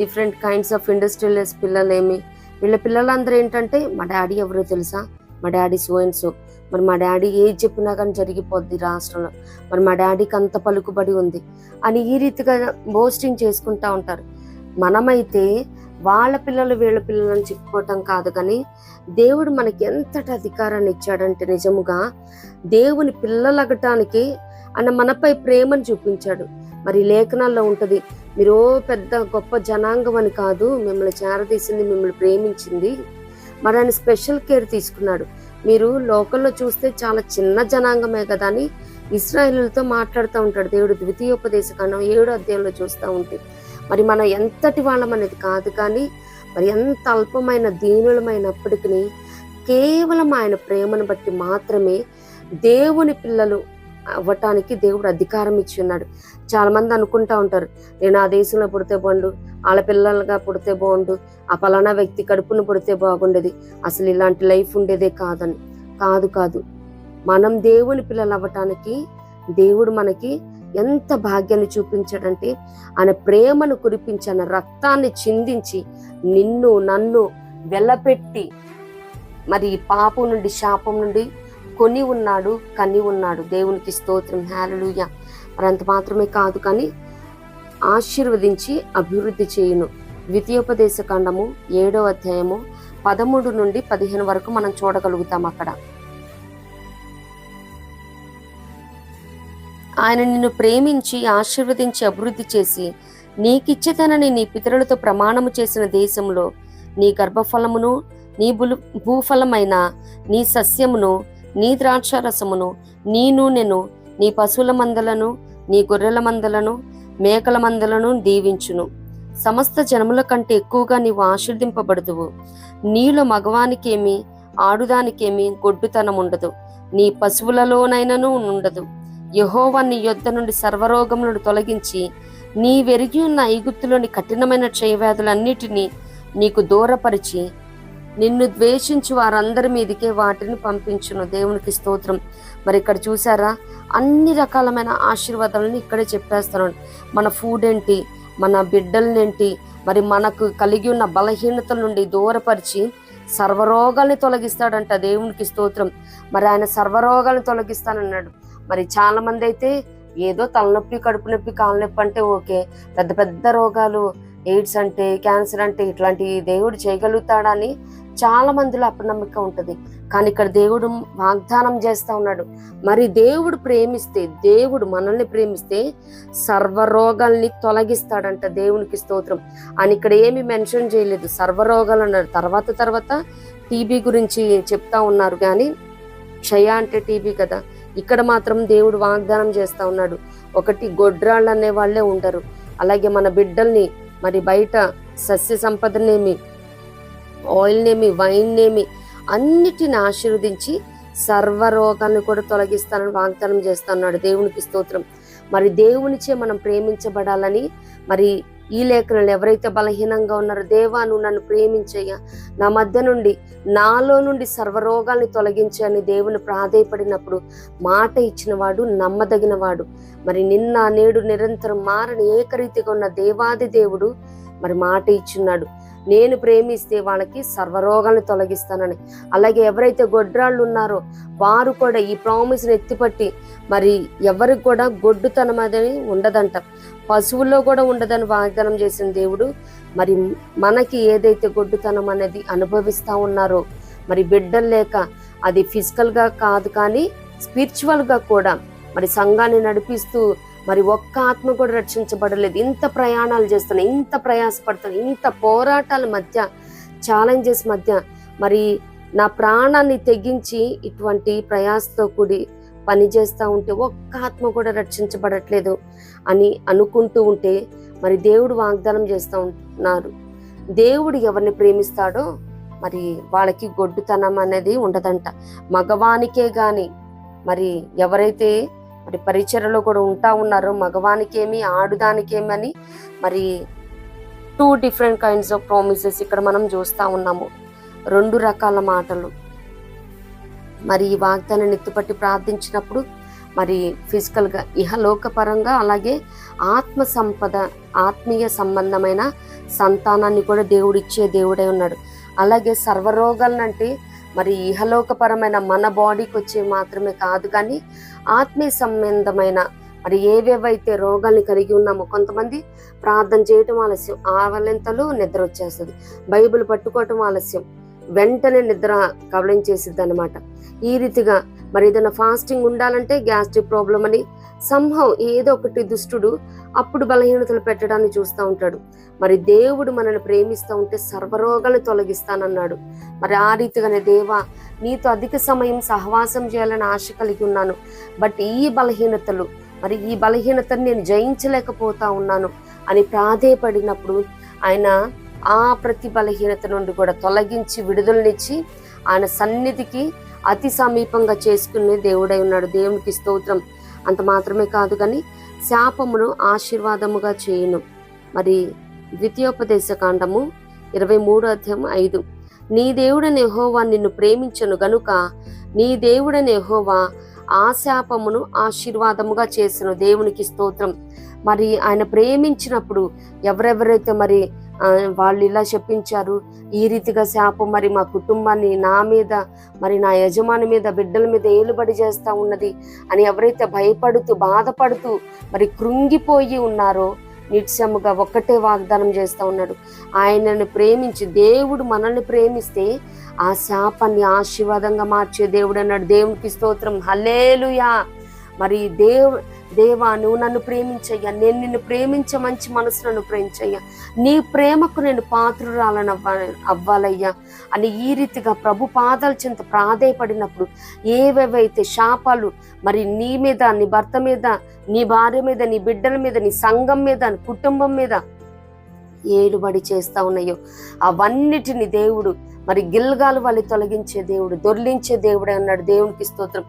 డిఫరెంట్ కైండ్స్ ఆఫ్ ఇండస్ట్రియలిస్ట్ పిల్లలేమి, వీళ్ళ పిల్లలందరూ ఏంటంటే మా డాడీ ఎవరో తెలుసా, మా డాడీ సో అండ్ సో, మరి మా డాడీ ఏది చెప్పినా కానీ జరిగిపోద్ది రాష్ట్రంలో, మరి మా డాడీకి అంత పలుకుబడి ఉంది అని ఈ రీతిగా బోస్టింగ్ చేసుకుంటా ఉంటారు. మనమైతే వాళ్ళ పిల్లలు వీళ్ళ పిల్లలని చెప్పుకోవటం కాదు, కానీ దేవుడు మనకి ఎంతటి అధికారాన్ని ఇచ్చాడంటే నిజముగా దేవుని పిల్లలగటానికి ఆయన మనపై ప్రేమను చూపించాడు. మరి లేఖనాల్లో ఉంటది, మీరు పెద్ద గొప్ప జనాంగం అని కాదు, మిమ్మల్ని చేరదీసింది, మిమ్మల్ని ప్రేమించింది. మరి ఆయన స్పెషల్ కేర్ తీసుకున్నాడు. మీరు లోకల్లో చూస్తే చాలా చిన్న జనాంగమే కదా అని ఇశ్రాయేలులతో మాట్లాడుతూ ఉంటాడు దేవుడు. 2 7 అధ్యాయంలో చూస్తూ ఉంటే మరి మనం ఎంతటి వాళ్ళం అనేది కాదు, కానీ మరి ఎంత అల్పమైన దీనులమైనప్పటికీ కేవలం ఆయన ప్రేమను బట్టి మాత్రమే దేవుని పిల్లలు అవ్వటానికి దేవుడు అధికారం ఇచ్చి ఉన్నాడు. చాలా మంది అనుకుంటా ఉంటారు, నేను ఆ దేశంలో పుడితే బాగుండు, వాళ్ళ పిల్లలుగా పుడితే బాగుండు, ఆ పలానా వ్యక్తి కడుపును పుడితే బాగుండేది, అసలు ఇలాంటి లైఫ్ ఉండేదే కాదని. కాదు, మనం దేవుని పిల్లలు అవ్వటానికి దేవుడు మనకి ఎంత భాగ్యాన్ని చూపించాడంటే ఆయన ప్రేమను కురిపించి ఆయన రక్తాన్ని చిందించి నిన్ను నన్ను వెలపెట్టి మరి పాపం నుండి శాపం నుండి కొని ఉన్నాడు, కని ఉన్నాడు. దేవునికి స్తోత్రం, హల్లెలూయా. మరి అంత మాత్రమే కాదు, కానీ ఆశీర్వదించి అభివృద్ధి చేయును. 2 7 అధ్యాయము 13 నుండి 15 వరకు మనం చూడగలుగుతాం. అక్కడ ఆయన నిన్ను ప్రేమించి ఆశీర్వదించి అభివృద్ధి చేసి నీకిచ్చేదనని నీ పితరులతో ప్రమాణము చేసిన దేశంలో నీ గర్భఫలమును, నీ భూఫలమైన నీ సస్యమును, నీ ద్రాక్షారసమును, నీ నూనెను, నీ పశువుల మందలను, నీ గొర్రెల మందలను, మేకల మందలను దీవించును. సమస్త జనముల కంటే ఎక్కువగా నీవు ఆశీర్దింపబడుదువు. నీలో మగవానికేమి ఆడుదానికేమి గొడ్డుతనం ఉండదు, నీ పశువులలోనైనను ఉండదు. యెహోవా నీ యొద్ద నుండి సర్వరోగములను తొలగించి నీ వెరిగి ఉన్న ఐగుప్తులోని కఠినమైన క్షయవ్యాధులన్నిటినీ నీకు దూరపరిచి నిన్ను ద్వేషించి వారందరి మీదకే వాటిని పంపించును. దేవునికి స్తోత్రం. మరి ఇక్కడ చూసారా, అన్ని రకాలమైన ఆశీర్వాదాలను ఇక్కడే చెప్పేస్తున్నాడు. మన ఫుడ్ ఏంటి, మన బిడ్డలనేంటి, మరి మనకు కలిగి ఉన్న బలహీనతల నుండి దూరపరిచి సర్వరోగాల్ని తొలగిస్తాడంట. దేవునికి స్తోత్రం. మరి ఆయన సర్వరోగాలను తొలగిస్తానన్నాడు. మరి చాలా మంది అయితే ఏదో తలనొప్పి, కడుపు నొప్పి, కాళ్ళ నొప్పి అంటే ఓకే, పెద్ద పెద్ద రోగాలు, ఎయిడ్స్ అంటే, క్యాన్సర్ అంటే ఇట్లాంటి దేవుడు చేయగలుగుతాడని చాలా మందిలో అపనమ్మకం ఉంటుంది. కానీ ఇక్కడ దేవుడు వాగ్దానం చేస్తా ఉన్నాడు. మరి దేవుడు ప్రేమిస్తే, దేవుడు మనల్ని ప్రేమిస్తే సర్వరోగాల్ని తొలగిస్తాడంట. దేవునికి స్తోత్రం. అని ఇక్కడ ఏమి మెన్షన్ చేయలేదు, సర్వరోగాలు అన్నాడు. తర్వాత టీబీ గురించి చెప్తా ఉన్నారు, కానీ క్షయ అంటే టీబీ కదా. ఇక్కడ మాత్రం దేవుడు వాగ్దానం చేస్తా ఉన్నాడు. ఒకటి, గొడ్రాళ్ళు అనే వాళ్ళే ఉండరు. అలాగే మన బిడ్డల్ని మరి బయట సస్య సంపదనేమి, ఆయిల్ నేమి, వైన్ నేమి అన్నిటిని ఆశీర్వదించి సర్వరోగాన్ని కూడా తొలగిస్తానని వాగ్దానం చేస్తున్నాడు. దేవునికి స్తోత్రం. మరి దేవునిచే మనం ప్రేమించబడాలని మరి ఈ లేఖనాలు ఎవరైతే బలహీనంగా ఉన్నారో, దేవా నువ్వు నన్ను ప్రేమించయ్యా, నా మధ్య నుండి నాలో నుండి సర్వరోగాల్ని తొలగించి అని దేవుని ప్రాధేయపడినప్పుడు మాట ఇచ్చిన వాడు నమ్మదగిన వాడు. మరి నిన్న నేడు నిరంతరం మారని ఏకరీతిగా ఉన్న దేవాది దేవుడు మరి మాట ఇచ్చున్నాడు. నేను ప్రేమిస్తే వాళ్ళకి సర్వరోగాలను తొలగిస్తానని. అలాగే ఎవరైతే గొడ్రాళ్ళు ఉన్నారో వారు కూడా ఈ ప్రామిస్ని ఎత్తిపట్టి మరి ఎవరికి కూడా గొడ్డుతనం అనేది ఉండదంట, పశువుల్లో కూడా ఉండదని వాగ్దానం చేసిన దేవుడు మరి మనకి ఏదైతే గొడ్డుతనం అనేది అనుభవిస్తా ఉన్నారో, మరి బిడ్డలు లేక, అది ఫిజికల్గా కాదు కానీ స్పిరిచువల్గా కూడా మరి సంఘాన్ని నడిపిస్తూ మరి ఒక్క ఆత్మ కూడా రక్షించబడలేదు. ఇంత ప్రయాణాలు చేస్తున్నాయి, ఇంత ప్రయాసపడుతున్నాయి, ఇంత పోరాటాల మధ్య, ఛాలెంజెస్ మధ్య మరి నా ప్రాణాన్ని తెగించి ఇటువంటి ప్రయాసతో కూడి పని చేస్తూ ఉంటే ఒక్క ఆత్మ కూడా రక్షించబడట్లేదు అని అనుకుంటూ ఉంటే మరి దేవుడు వాగ్దానం చేస్తూ ఉంటున్నారు. దేవుడు ఎవరిని ప్రేమిస్తాడో మరి వాళ్ళకి గొడ్డుతనం అనేది ఉండదంట. మగవానికే గాని మరి ఎవరైతే మరి పరిచర్యలో కూడా ఉంటా ఉన్నారో మగవానికేమి ఆడుదానికేమి అని మరి 2 different kinds of promises ఇక్కడ మనం చూస్తూ ఉన్నాము. 2 రకాల మాటలు. మరి ఈ వాగ్దానాన్ని ఎత్తుపట్టి ప్రార్థించినప్పుడు మరి ఫిజికల్గా ఇహలోకపరంగా అలాగే ఆత్మ సంపద, ఆత్మీయ సంబంధమైన సంతానాన్ని కూడా దేవుడిచ్చే దేవుడై ఉన్నాడు. అలాగే సర్వరోగాలనంటే మరి ఇహలోకపరమైన మన బాడీకి వచ్చే మాత్రమే కాదు, కానీ ఆత్మీయ సంబంధమైన మరి ఏవేవైతే రోగాల్ని కలిగి ఉన్నామో, కొంతమంది ప్రార్థన చేయటం ఆలస్యం, ఆవలింతలు నిద్ర వచ్చేస్తుంది. బైబిల్ పట్టుకోవటం ఆలస్యం, వెంటనే నిద్ర కవలించేసిద్ది అనమాట. ఈ రీతిగా మరి ఏదైనా ఫాస్టింగ్ ఉండాలంటే గ్యాస్ట్రిక్ ప్రాబ్లం అని సంభవం ఏదో ఒకటి దుష్టుడు అప్పుడు బలహీనతలు పెట్టడాన్ని చూస్తూ ఉంటాడు. మరి దేవుడు మనల్ని ప్రేమిస్తూ ఉంటే సర్వరోగాలను తొలగిస్తానన్నాడు. మరి ఆ రీతిగానే దేవా నీతో అధిక సమయం సహవాసం చేయాలని ఆశ కలిగి ఉన్నాను, బట్ ఈ బలహీనతలు మరి ఈ బలహీనతను నేను జయించలేకపోతా ఉన్నాను అని ప్రాధేయపడినప్పుడు ఆయన ఆ ప్రతి బలహీనత నుండి కూడా తొలగించి విడుదలనిచ్చి ఆయన సన్నిధికి అతి సమీపంగా చేసుకునే దేవుడై ఉన్నాడు. దేవునికి స్తోత్రం. అంత మాత్రమే కాదు కానీ శాపమును ఆశీర్వాదముగా చేయును. మరి ద్వితీయోపదేశ కాండము 23:5 నీ దేవుడైన యెహోవా నిన్ను ప్రేమించను గనుక నీ దేవుడైన యెహోవా ఆ శాపమును ఆశీర్వాదముగా చేసెను. దేవునికి స్తోత్రం. మరి ఆయన ప్రేమించినప్పుడు ఎవరెవరైతే మరి వాళ్ళు ఇలా చెప్పించారు, ఈ రీతిగా శాపం మరి మా కుటుంబాన్ని, నా మీద మరి నా యజమాని మీద, బిడ్డల మీద ఏలుబడి చేస్తా ఉన్నది అని ఎవరైతే భయపడుతూ బాధపడుతూ మరి కృంగిపోయి ఉన్నారో నిత్యముగా ఒక్కటే వాగ్దానం చేస్తూ ఉన్నాడు. ఆయనను ప్రేమించి దేవుడు మనల్ని ప్రేమిస్తే ఆ శాపాన్ని ఆశీర్వాదంగా మార్చే దేవుడు అన్నాడు. దేవునికి స్తోత్రం. హల్లెలూయా. మరి దేవా నువ్వు నన్ను ప్రేమించయ్యా, నేను నిన్ను ప్రేమించ మంచి మనసు నన్ను ప్రేమించయ్యా, నీ ప్రేమకు నేను పాత్రురాలను అవ్వాలయ్యా అని ఈ రీతిగా ప్రభు పాదాల చెంత ప్రాధేయపడినప్పుడు ఏవేవైతే శాపాలు మరి నీ మీద, నీ భర్త మీద, నీ భార్య మీద, నీ బిడ్డల మీద, నీ సంఘం మీద, నీ కుటుంబం మీద ఏలుబడి చేస్తా ఉన్నాయో అవన్నిటిని దేవుడు మరి గిల్గాలు వాళ్ళు తొలగించే దేవుడు, దొర్లించే దేవుడే అన్నాడు. దేవునికి స్తోత్రం.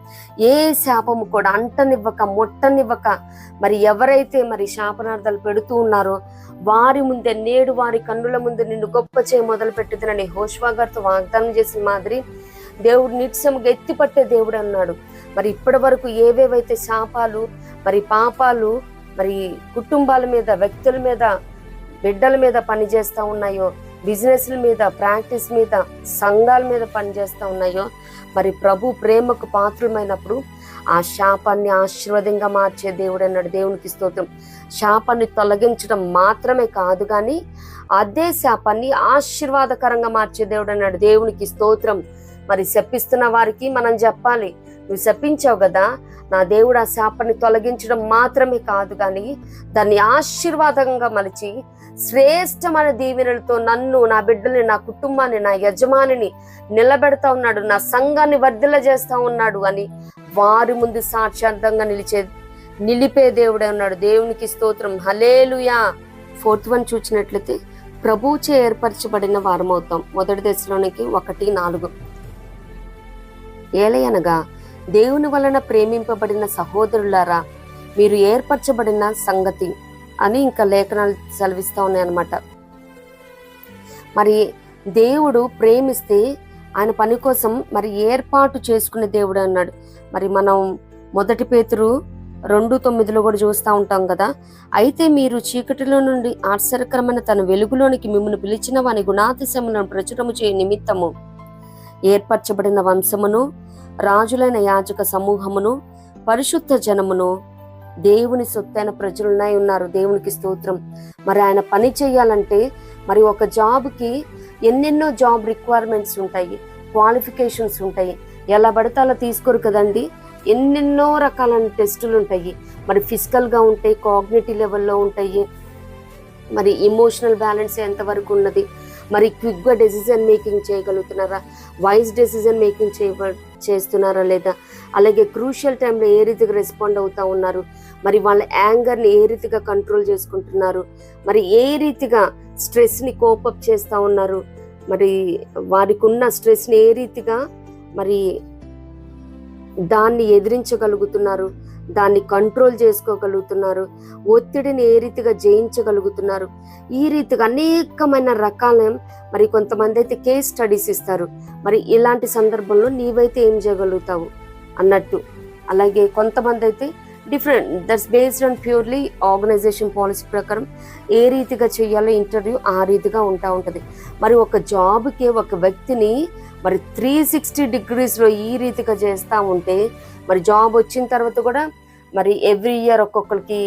ఏ శాపము కూడా అంటనివ్వక మొట్టనివ్వక మరి ఎవరైతే మరి శాపనార్థాలు పెడుతూ ఉన్నారో వారి ముందే నేడు వారి కన్నుల ముందు నిన్ను గొప్ప చేయ మొదలు పెట్టిందని యెహోషువ గారితో వాగ్దానం చేసిన మాదిరి దేవుడు నిత్యముగా ఎత్తిపట్టే దేవుడు అన్నాడు. మరి ఇప్పటి వరకు ఏవేవైతే శాపాలు మరి పాపాలు మరి కుటుంబాల మీద, వ్యక్తుల మీద, బిడ్డల మీద పనిచేస్తూ ఉన్నాయో, బిజినెస్ల మీద, ప్రాక్టీస్ మీద, సంఘాల మీద పనిచేస్తూ ఉన్నాయో మరి ప్రభు ప్రేమకు పాత్రమైనప్పుడు ఆ శాపాన్ని ఆశీర్వాదంగా మార్చే దేవుడు అన్నాడు. దేవునికి స్తోత్రం. శాపాన్ని తొలగించడం మాత్రమే కాదు కానీ అదే శాపాన్ని ఆశీర్వాదకరంగా మార్చే దేవుడు అన్నాడు. దేవునికి స్తోత్రం. మరి శపిస్తున్న వారికి మనం చెప్పాలి, నువ్వు శపించావు కదా, నా దేవుడు ఆ శాపాన్ని తొలగించడం మాత్రమే కాదు కానీ దాన్ని ఆశీర్వాదంగా మలిచి శ్రేష్టమైన దీవెనలతో నన్ను, నా బిడ్డల్ని, నా కుటుంబాన్ని, నా యజమానిని నిలబెడతా ఉన్నాడు, నా సంఘాన్ని వర్ధిల్ల చేస్తా ఉన్నాడు అని వారి ముందు సాక్షార్థంగా నిలిపే దేవుడే ఉన్నాడు. దేవునికి స్తోత్రం. హల్లెలూయా. 4th one చూసినట్లయితే ప్రభువుచే ఏర్పరచబడిన వారమవుతాం. 1 దశలోనికి 1:4 ఏలయనగా దేవుని వలన ప్రేమింపబడిన సహోదరులారా మీరు ఏర్పరచబడిన సంగతి అని ఇంకా లేఖనాలు సెలవిస్తూ ఉన్నాయన్నమాట. మరి దేవుడు ప్రేమిస్తే ఆయన పని కోసం మరి ఏర్పాటు చేసుకునే దేవుడు అన్నాడు. మరి మనం 1 పేతురు 2:9 కూడా చూస్తూ ఉంటాం కదా. అయితే మీరు చీకటిలో నుండి ఆశ్చర్యకరమైన తన వెలుగులోనికి మిమ్మల్ని పిలిచిన వాని గుణాతిశయములను ప్రచురము చేయ నిమిత్తము ఏర్పరచబడిన వంశమును, రాజులైన యాజక సమూహమును, పరిశుద్ధ జనమును, దేవుని సొత్తైన ప్రజలున్నాయి ఉన్నారు. దేవునికి స్తోత్రం. మరి ఆయన పని చేయాలంటే మరి ఒక జాబ్కి ఎన్నెన్నో జాబ్ రిక్వైర్మెంట్స్ ఉంటాయి, క్వాలిఫికేషన్స్ ఉంటాయి. ఎలా పడితే అలా తీసుకోరు కదండి. ఎన్నెన్నో రకాలైన టెస్టులు ఉంటాయి. మరి ఫిజికల్గా ఉంటాయి, కాగ్నిటివ్ లెవెల్లో ఉంటాయి, మరి ఎమోషనల్ బ్యాలెన్స్ ఎంతవరకు ఉన్నది, మరి క్విక్గా డెసిజన్ మేకింగ్ చేయగలుగుతున్నారా, వైజ్ డెసిజన్ మేకింగ్ చేస్తున్నారా లేదా, అలాగే క్రూషియల్ టైంలో ఏ రీతిగా రెస్పాండ్ అవుతూ ఉన్నారు, మరి వాళ్ళ యాంగర్ని ఏ రీతిగా కంట్రోల్ చేసుకుంటున్నారు, మరి ఏ రీతిగా స్ట్రెస్ని కోపప్ చేస్తూ ఉన్నారు, మరి వారికి ఉన్న స్ట్రెస్ని ఏ రీతిగా మరి దాన్ని ఎదిరించగలుగుతున్నారు, దాన్ని కంట్రోల్ చేసుకోగలుగుతున్నారు, ఒత్తిడిని ఏ రీతిగా జయించగలుగుతున్నారు. ఈ రీతిగా అనేకమైన రకాల మరి కొంతమంది అయితే కేస్ స్టడీస్ ఇస్తారు. మరి ఇలాంటి సందర్భంలో నీవైతే ఏం చేయగలుగుతావు అన్నట్టు. అలాగే కొంతమంది అయితే different, that's based on purely organisation policy ప్రకారం ఏ రీతిగా చేయాలో ఇంటర్వ్యూ ఆ రీతిగా ఉంటుంది. మరి ఒక జాబ్కి ఒక వ్యక్తిని మరి 360 degreesలో ఈ రీతిగా చేస్తూ ఉంటే మరి జాబ్ వచ్చిన తర్వాత కూడా మరి ఎవ్రీ ఇయర్ ఒక్కొక్కరికి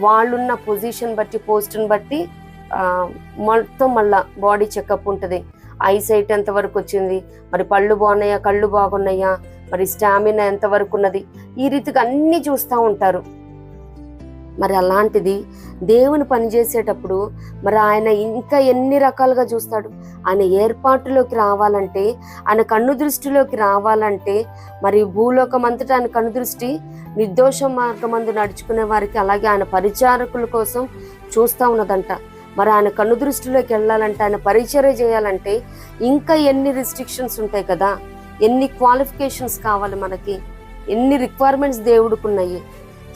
వాళ్ళున్న పొజిషన్ బట్టి, పోస్ట్ని బట్టి మొత్తం మళ్ళా బాడీ చెకప్ ఉంటుంది. ఐసైట్ ఎంతవరకు వచ్చింది, మరి పళ్ళు బాగున్నాయా, కళ్ళు బాగున్నాయా, మరి స్టామినా ఎంతవరకు ఉన్నది, ఈ రీతిగా అన్నీ చూస్తూ ఉంటారు. మరి అలాంటిది దేవుని పనిచేసేటప్పుడు మరి ఆయన ఇంకా ఎన్ని రకాలుగా చూస్తాడు. ఆయన ఏర్పాటులోకి రావాలంటే, ఆయన కన్ను దృష్టిలోకి రావాలంటే, మరి భూలోకం అంతటా ఆయన కన్ను దృష్టి నిర్దోష మార్గమందు నడుచుకునే వారికి, అలాగే ఆయన పరిచారకుల కోసం చూస్తూ ఉన్నదంట. మరి ఆయన కన్ను దృష్టిలోకి వెళ్ళాలంటే, ఆయన పరిచర్య చేయాలంటే ఇంకా ఎన్ని రిస్ట్రిక్షన్స్ ఉంటాయి కదా, ఎన్ని క్వాలిఫికేషన్స్ కావాలి మనకి, ఎన్ని రిక్వైర్మెంట్స్ దేవుడికున్నాయి.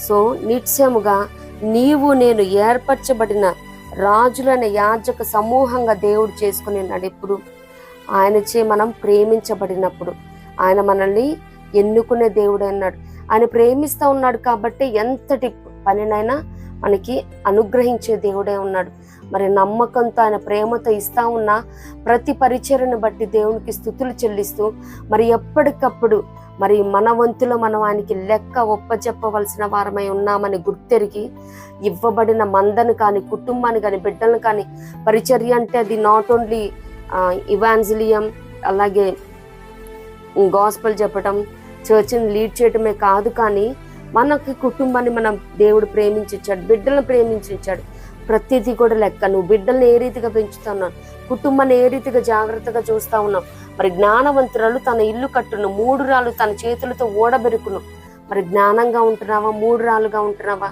సో నిత్యముగా నీవు నేను ఏర్పరచబడిన రాజులైన యాజక సమూహంగా దేవుడు చేసుకుని ఉన్నాడు. ఎప్పుడు ఆయనచే మనం ప్రేమించబడినప్పుడు, ఆయన మనల్ని ఎన్నుకునే దేవుడు అన్నాడు. ఆయన ప్రేమిస్తూ ఉన్నాడు కాబట్టి ఎంతటి పనినైనా మనకి అనుగ్రహించే దేవుడే ఉన్నాడు. మరి నమ్మకంతో ఆయన ప్రేమతో ఇస్తా ఉన్న ప్రతి పరిచర్యను బట్టి దేవునికి స్తుతులు చెల్లిస్తూ మరి ఎప్పటికప్పుడు మరి మన వంతులో మనం ఆయనకి లెక్క ఒప్పచెప్పవలసిన వారమై ఉన్నామని గుర్తెరిగి ఇవ్వబడిన మందను కానీ, కుటుంబాన్ని కానీ, బిడ్డలను కానీ, పరిచర్య అంటే అది నాట్ ఓన్లీ ఇవాంజలియం, అలాగే గాస్పెల్ చెప్పటం, చర్చిని లీడ్ చేయటమే కాదు, కానీ మనకి కుటుంబాన్ని మనం దేవుడు ప్రేమించాడు, బిడ్డలను ప్రేమించాడు. ప్రతిదీ కూడా లెక్క. నువ్వు బిడ్డల్ని ఏ రీతిగా పెంచుతున్నావు, కుటుంబాన్ని ఏ రీతిగా జాగ్రత్తగా చూస్తా ఉన్నావు. మరి జ్ఞానవంతురాలు తన ఇల్లు కట్టును, 3 రాళ్ళు తన చేతులతో ఓడబెరుకును. మరి జ్ఞానంగా ఉంటున్నావా, 3 రాళ్ళుగా ఉంటున్నావా?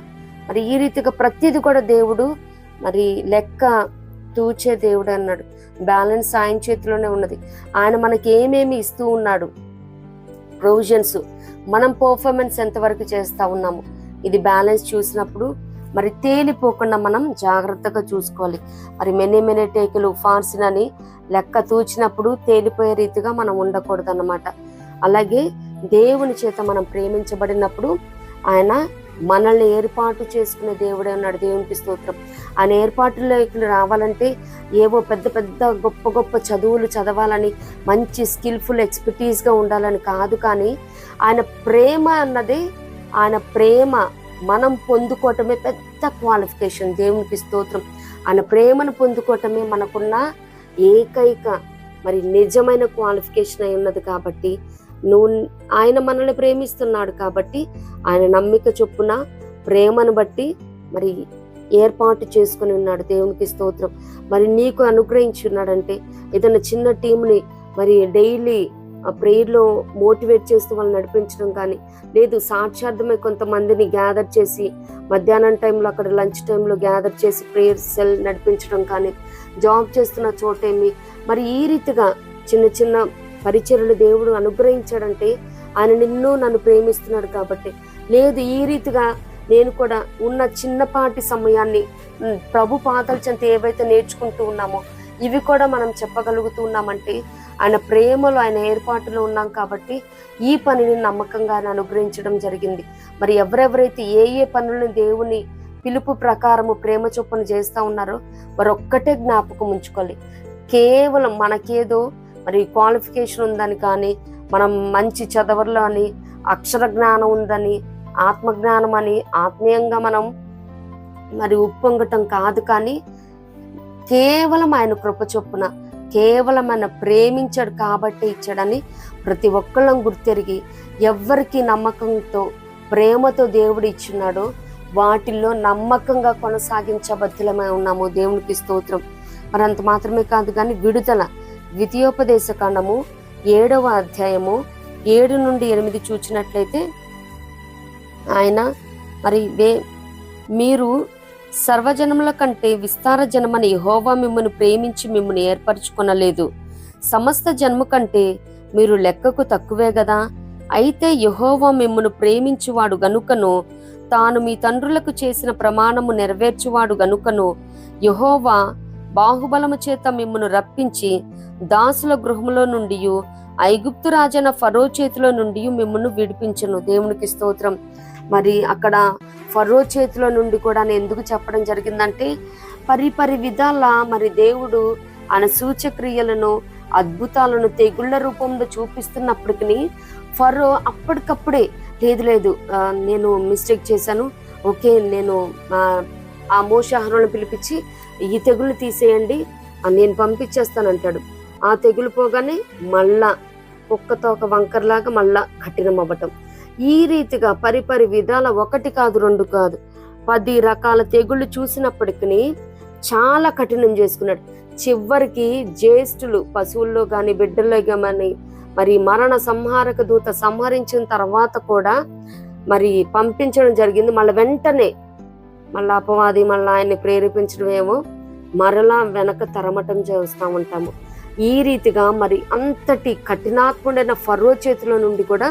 మరి ఈ రీతిగా ప్రతిదీ కూడా దేవుడు మరి లెక్క తూచే దేవుడు అన్నాడు. బ్యాలెన్స్ ఆయన చేతిలోనే ఉన్నది. ఆయన మనకి ఏమేమి ఇస్తూ ఉన్నాడు, ప్రొవిజన్స్, మనం పర్ఫార్మెన్స్ ఎంతవరకు చేస్తా ఉన్నాము, ఇది బ్యాలెన్స్ చూసినప్పుడు మరి తేలిపోకుండా మనం జాగ్రత్తగా చూసుకోవాలి. మరి మెనే టేకులు ఫార్సినని లెక్క తూచినప్పుడు తేలిపోయే రీతిగా మనం ఉండకూడదు అన్నమాట. అలాగే దేవుని చేత మనం ప్రేమించబడినప్పుడు ఆయన మనల్ని ఏర్పాటు చేసుకునే దేవుడే ఉన్నాడు. దేవునికి స్తోత్రం. ఆయన ఏర్పాటులోకి రావాలంటే ఏవో పెద్ద పెద్ద గొప్ప గొప్ప చదువులు చదవాలని, మంచి స్కిల్ఫుల్ ఎక్స్పర్టీస్గా ఉండాలని కాదు, కానీ ఆయన ప్రేమ అన్నది, ఆయన ప్రేమ మనం పొందుకోవటమే పెద్ద క్వాలిఫికేషన్. దేవునికి స్తోత్రం. ఆయన ప్రేమను పొందుకోవటమే మనకున్న ఏకైక మరి నిజమైన క్వాలిఫికేషన్ అయి ఉన్నది. కాబట్టి ఆయన మనల్ని ప్రేమిస్తున్నాడు కాబట్టి ఆయన నమ్మిక చొప్పున ప్రేమను బట్టి మరి ఏర్పాటు చేసుకుని ఉన్నాడు. దేవునికి స్తోత్రం. మరి నీకు అనుగ్రహించి ఉన్నాడంటే ఏదైనా చిన్న టీంని మరి డైలీ ఆ ప్రేయర్లో మోటివేట్ చేస్తూ వాళ్ళు నడిపించడం కానీ, లేదు సాక్షార్థమై కొంతమందిని గ్యాదర్ చేసి మధ్యాహ్నం టైంలో అక్కడ లంచ్ టైంలో గ్యాదర్ చేసి ప్రేయర్ సెల్ నడిపించడం కానీ, జాబ్ చేస్తున్న చోటేమి మరి ఈ రీతిగా చిన్న చిన్న పరిచర్యలు దేవుడు అనుగ్రహించాడంటే ఆయన నిన్ను నన్ను ప్రేమిస్తున్నాడు కాబట్టి. లేదు ఈ రీతిగా నేను కూడా ఉన్న చిన్నపాటి సమయాన్ని ప్రభు పాదాల చెంత ఏవైతే నేర్చుకుంటూ ఉన్నామో ఇవి కూడా మనం చెప్పగలుగుతూ ఉన్నామంటే ఆయన ప్రేమలో, ఆయన ఏర్పాటులో ఉన్నాం కాబట్టి ఈ పనిని నమ్మకంగా ఆయన అనుగ్రహించడం జరిగింది. మరి ఎవరెవరైతే ఏ ఏ పనులను దేవుని పిలుపు ప్రకారము ప్రేమ చొప్పున చేస్తూ ఉన్నారో వారు ఒక్కటే జ్ఞాపకం ఉంచుకోవాలి. కేవలం మనకేదో మరి క్వాలిఫికేషన్ ఉందని కానీ, మనం మంచి చదవర్లో అని, అక్షర జ్ఞానం ఉందని, ఆత్మజ్ఞానం అని ఆత్మీయంగా మనం మరి ఉప్పొంగటం కాదు, కానీ కేవలం ఆయన కృప చొప్పున, కేవలం ఆయన ప్రేమించాడు కాబట్టి ఇచ్చాడని ప్రతి ఒక్కళ్ళం గుర్తెరిగి ఎవరికి నమ్మకంతో ప్రేమతో దేవుడు ఇచ్చున్నాడో వాటిల్లో నమ్మకంగా కొనసాగించబద్ధులమై ఉన్నాము. దేవునికి స్తోత్రం. మరి అంత మాత్రమే కాదు కానీ విడుదల, ద్వితీయోపదేశ కాండము 7వ అధ్యాయము 7 నుండి 8 చూచినట్లయితే ఆయన మరి మీరు సర్వజనముల కంటే విస్తార జనమని యెహోవా మిమ్మల్ని ప్రేమించి మిమ్మల్ని ఏర్పరచుకొనలేదు. సమస్త జన్మ కంటే మీరు లెక్కకు తక్కువే గదా. అయితే యెహోవా మిమ్మల్ని ప్రేమించువాడు గనుకను, తాను మీ తండ్రులకు చేసిన ప్రమాణము నెరవేర్చువాడు గనుకను యెహోవా బాహుబలము చేత మిమ్మల్ని రప్పించి దాసుల గృహములో నుండి ఐగుప్తు రాజైన ఫరో చేతిలో నుండి మిమ్మల్ని విడిపించును. దేవునికి స్తోత్రం. మరి అక్కడ ఫరో చేతిలో నుండి కూడా నేను ఎందుకు చెప్పడం జరిగిందంటే పరిపరి విధాల మరి దేవుడు ఆయన సూచక్రియలను అద్భుతాలను తెగుళ్ల రూపంలో చూపిస్తున్నప్పటికీ ఫరో అప్పటికప్పుడే లేదు నేను మిస్టేక్ చేశాను, ఓకే నేను ఆ మోషే అహరోనును పిలిపించి ఈ తెగులు తీసేయండి నేను పంపించేస్తానంటాడు. ఆ తెగులు పోగానే మళ్ళా కుక్కతో ఒక వంకరలాగా మళ్ళా కఠినం అవ్వటం. ఈ రీతిగా పరిపరి విధాల 1 కాదు 2 కాదు 10 రకాల తెగుళ్ళు చూసినప్పటికీ చాలా కఠినం చేసుకున్నాడు. చివరికి జ్యేష్ఠులు పశువుల్లో గాని బిడ్డల్లో గాని మరి మరణ సంహారక దూత సంహరించిన తర్వాత కూడా మరి పంపించడం జరిగింది. మళ్ళీ వెంటనే మళ్ళా అపవాది మళ్ళీ ఆయన్ని ప్రేరేపించడం ఏమో మరలా వెనక తరమటం చేస్తూ ఉంటాము. ఈ రీతిగా మరి అంతటి కఠినాత్ముడైన ఫరో చేతిలో నుండి కూడా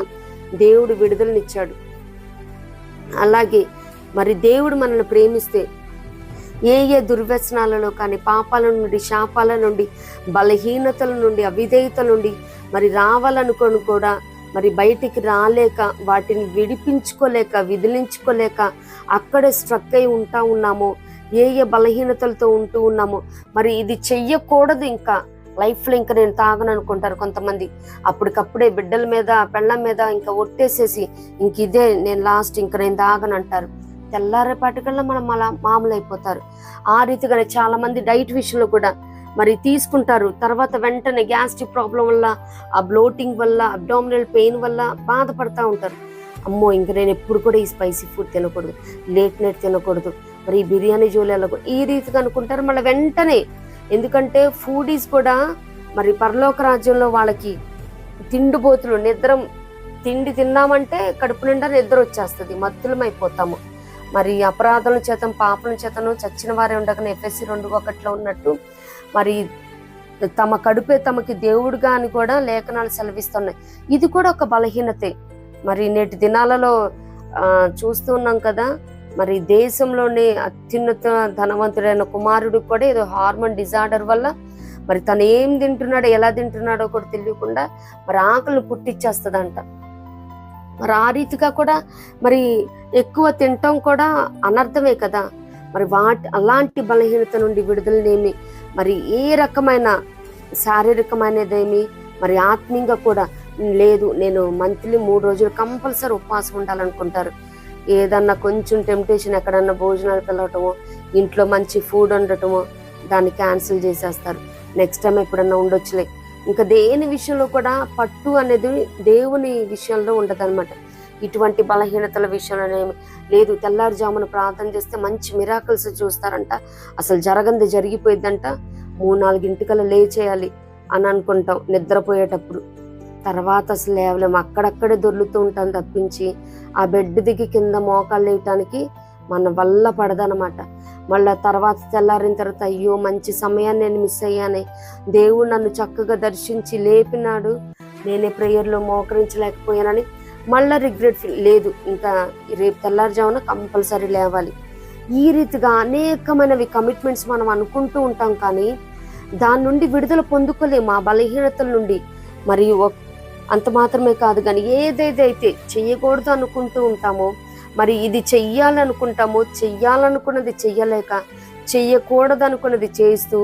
దేవుడు విడుదలనిచ్చాడు. అలాగే మరి దేవుడు మనల్ని ప్రేమిస్తే ఏ దుర్వ్యసనాలలో కానీ పాపాల నుండి శాపాల నుండి బలహీనతల నుండి అవిధేయతల నుండి మరి రావాలనుకొని కూడా మరి బయటికి రాలేక వాటిని విడిపించుకోలేక విదిలించుకోలేక అక్కడే స్ట్రక్ అయి ఉన్నామో, ఏ బలహీనతలతో ఉంటూ ఉన్నామో, మరి ఇది చెయ్యకూడదు ఇంకా లైఫ్లో ఇంకా నేను తాగను అనుకుంటారు కొంతమంది. అప్పటికప్పుడే బిడ్డల మీద పెళ్ళం మీద ఇంకా ఒట్టేసేసి ఇంక ఇదే నేను లాస్ట్ ఇంకా నేను తాగను అంటారు. తెల్లారేపాటికల్లా మనం అలా మామూలు అయిపోతారు. ఆ రీతిగానే చాలా మంది డైట్ విషయంలో కూడా మరి తీసుకుంటారు, తర్వాత వెంటనే గ్యాస్ట్రిక్ ప్రాబ్లం వల్ల ఆ బ్లోటింగ్ వల్ల అబ్డామినల్ పెయిన్ వల్ల బాధపడతా ఉంటారు. అమ్మో ఇంక నేను ఎప్పుడు కూడా ఈ స్పైసీ ఫుడ్ తినకూడదు, లేట్ నైట్ తినకూడదు, మరి ఈ బిర్యానీ జోలి వెళ్ళకూడదు, ఈ రీతిగా అనుకుంటారు. మళ్ళీ వెంటనే ఎందుకంటే ఫుడీస్ కూడా మరి పరలోక రాజ్యంలో వాళ్ళకి తిండిపోతులు తిండి తిన్నామంటే కడుపు నిండా నిద్ర వచ్చేస్తుంది, మత్తులమైపోతాము. మరి అపరాధుల చేతం పాపల చేతను చచ్చిన వారే ఉండగానే ఎఫెసీ 2:1 ఉన్నట్టు మరి తమ కడుపే తమకి దేవుడుగా అని కూడా లేఖనాలు సెలవిస్తున్నాయి. ఇది కూడా ఒక బలహీనతే. మరి నేటి దినాలలో చూస్తూ ఉన్నాం కదా, మరి దేశంలోనే అత్యున్నత ధనవంతుడైన కుమారుడికి కూడా ఏదో హార్మోన్ డిజార్డర్ వల్ల మరి తను ఏం తింటున్నాడో ఎలా తింటున్నాడో కూడా తెలియకుండా మరి ఆకలిని పుట్టించేస్తుందంట. మరి ఆ రీతిగా కూడా మరి ఎక్కువ తినటం కూడా అనర్థమే కదా. మరి అలాంటి బలహీనత నుండి విడుదలనేమి, మరి ఏ రకమైన శారీరకమైనదేమి మరి ఆత్మీయంగా కూడా లేదు. నేను మంత్లీ 3 రోజులు కంపల్సరీ ఉపవాసం ఉండాలనుకుంటారు. ఏదన్నా కొంచెం టెంప్టేషన్ ఎక్కడన్నా భోజనాలు పిలవటమో, ఇంట్లో మంచి ఫుడ్ ఉండటమో దాన్ని క్యాన్సిల్ చేసేస్తారు. నెక్స్ట్ టైం ఎప్పుడన్నా ఉండొచ్చులే. ఇంకా దేని విషయంలో కూడా పట్టు అనేది దేవుని విషయంలో ఉండదన్నమాట. ఇటువంటి బలహీనతల విషయంలోనేమి లేదు. తెల్లారుజామున ప్రార్థన చేస్తే మంచి మిరాకిల్స్ చూస్తారంట, అసలు జరగంది జరిగిపోయిద్దంట. 3-4 గంటల లేచేయాలి అని అనుకుంటాం నిద్రపోయేటప్పుడు. తర్వాత అసలు లేవలేము, అక్కడక్కడే దొర్లుతూ ఉంటాం తప్పించి ఆ బెడ్ దిగి కింద మోకాళ్ళు వేయటానికి మన వల్ల పడదనమాట. మళ్ళీ తర్వాత తెల్లారిన తర్వాత అయ్యో మంచి సమయాన్ని నేను మిస్ అయ్యానే, దేవుడు నన్ను చక్కగా దర్శించి లేపినాడు, నేనే ప్రేయర్లో మోకరించలేకపోయానని మళ్ళీ రిగ్రెట్ ఫీల్. లేదు, ఇంకా రేపు తెల్లారుజామున కంపల్సరీ లేవాలి. ఈ రీతిగా అనేకమైనవి కమిట్మెంట్స్ మనం అనుకుంటూ ఉంటాం, కానీ దాని నుండి విడుదల పొందుకోలేము ఆ బలహీనతల నుండి. మరియు అంత మాత్రమే కాదు కానీ ఏదేదైతే చెయ్యకూడదు అనుకుంటూ ఉంటామో, మరి ఇది చెయ్యాలనుకుంటామో చెయ్యాలనుకున్నది చెయ్యలేక చెయ్యకూడదు అనుకున్నది చేస్తూ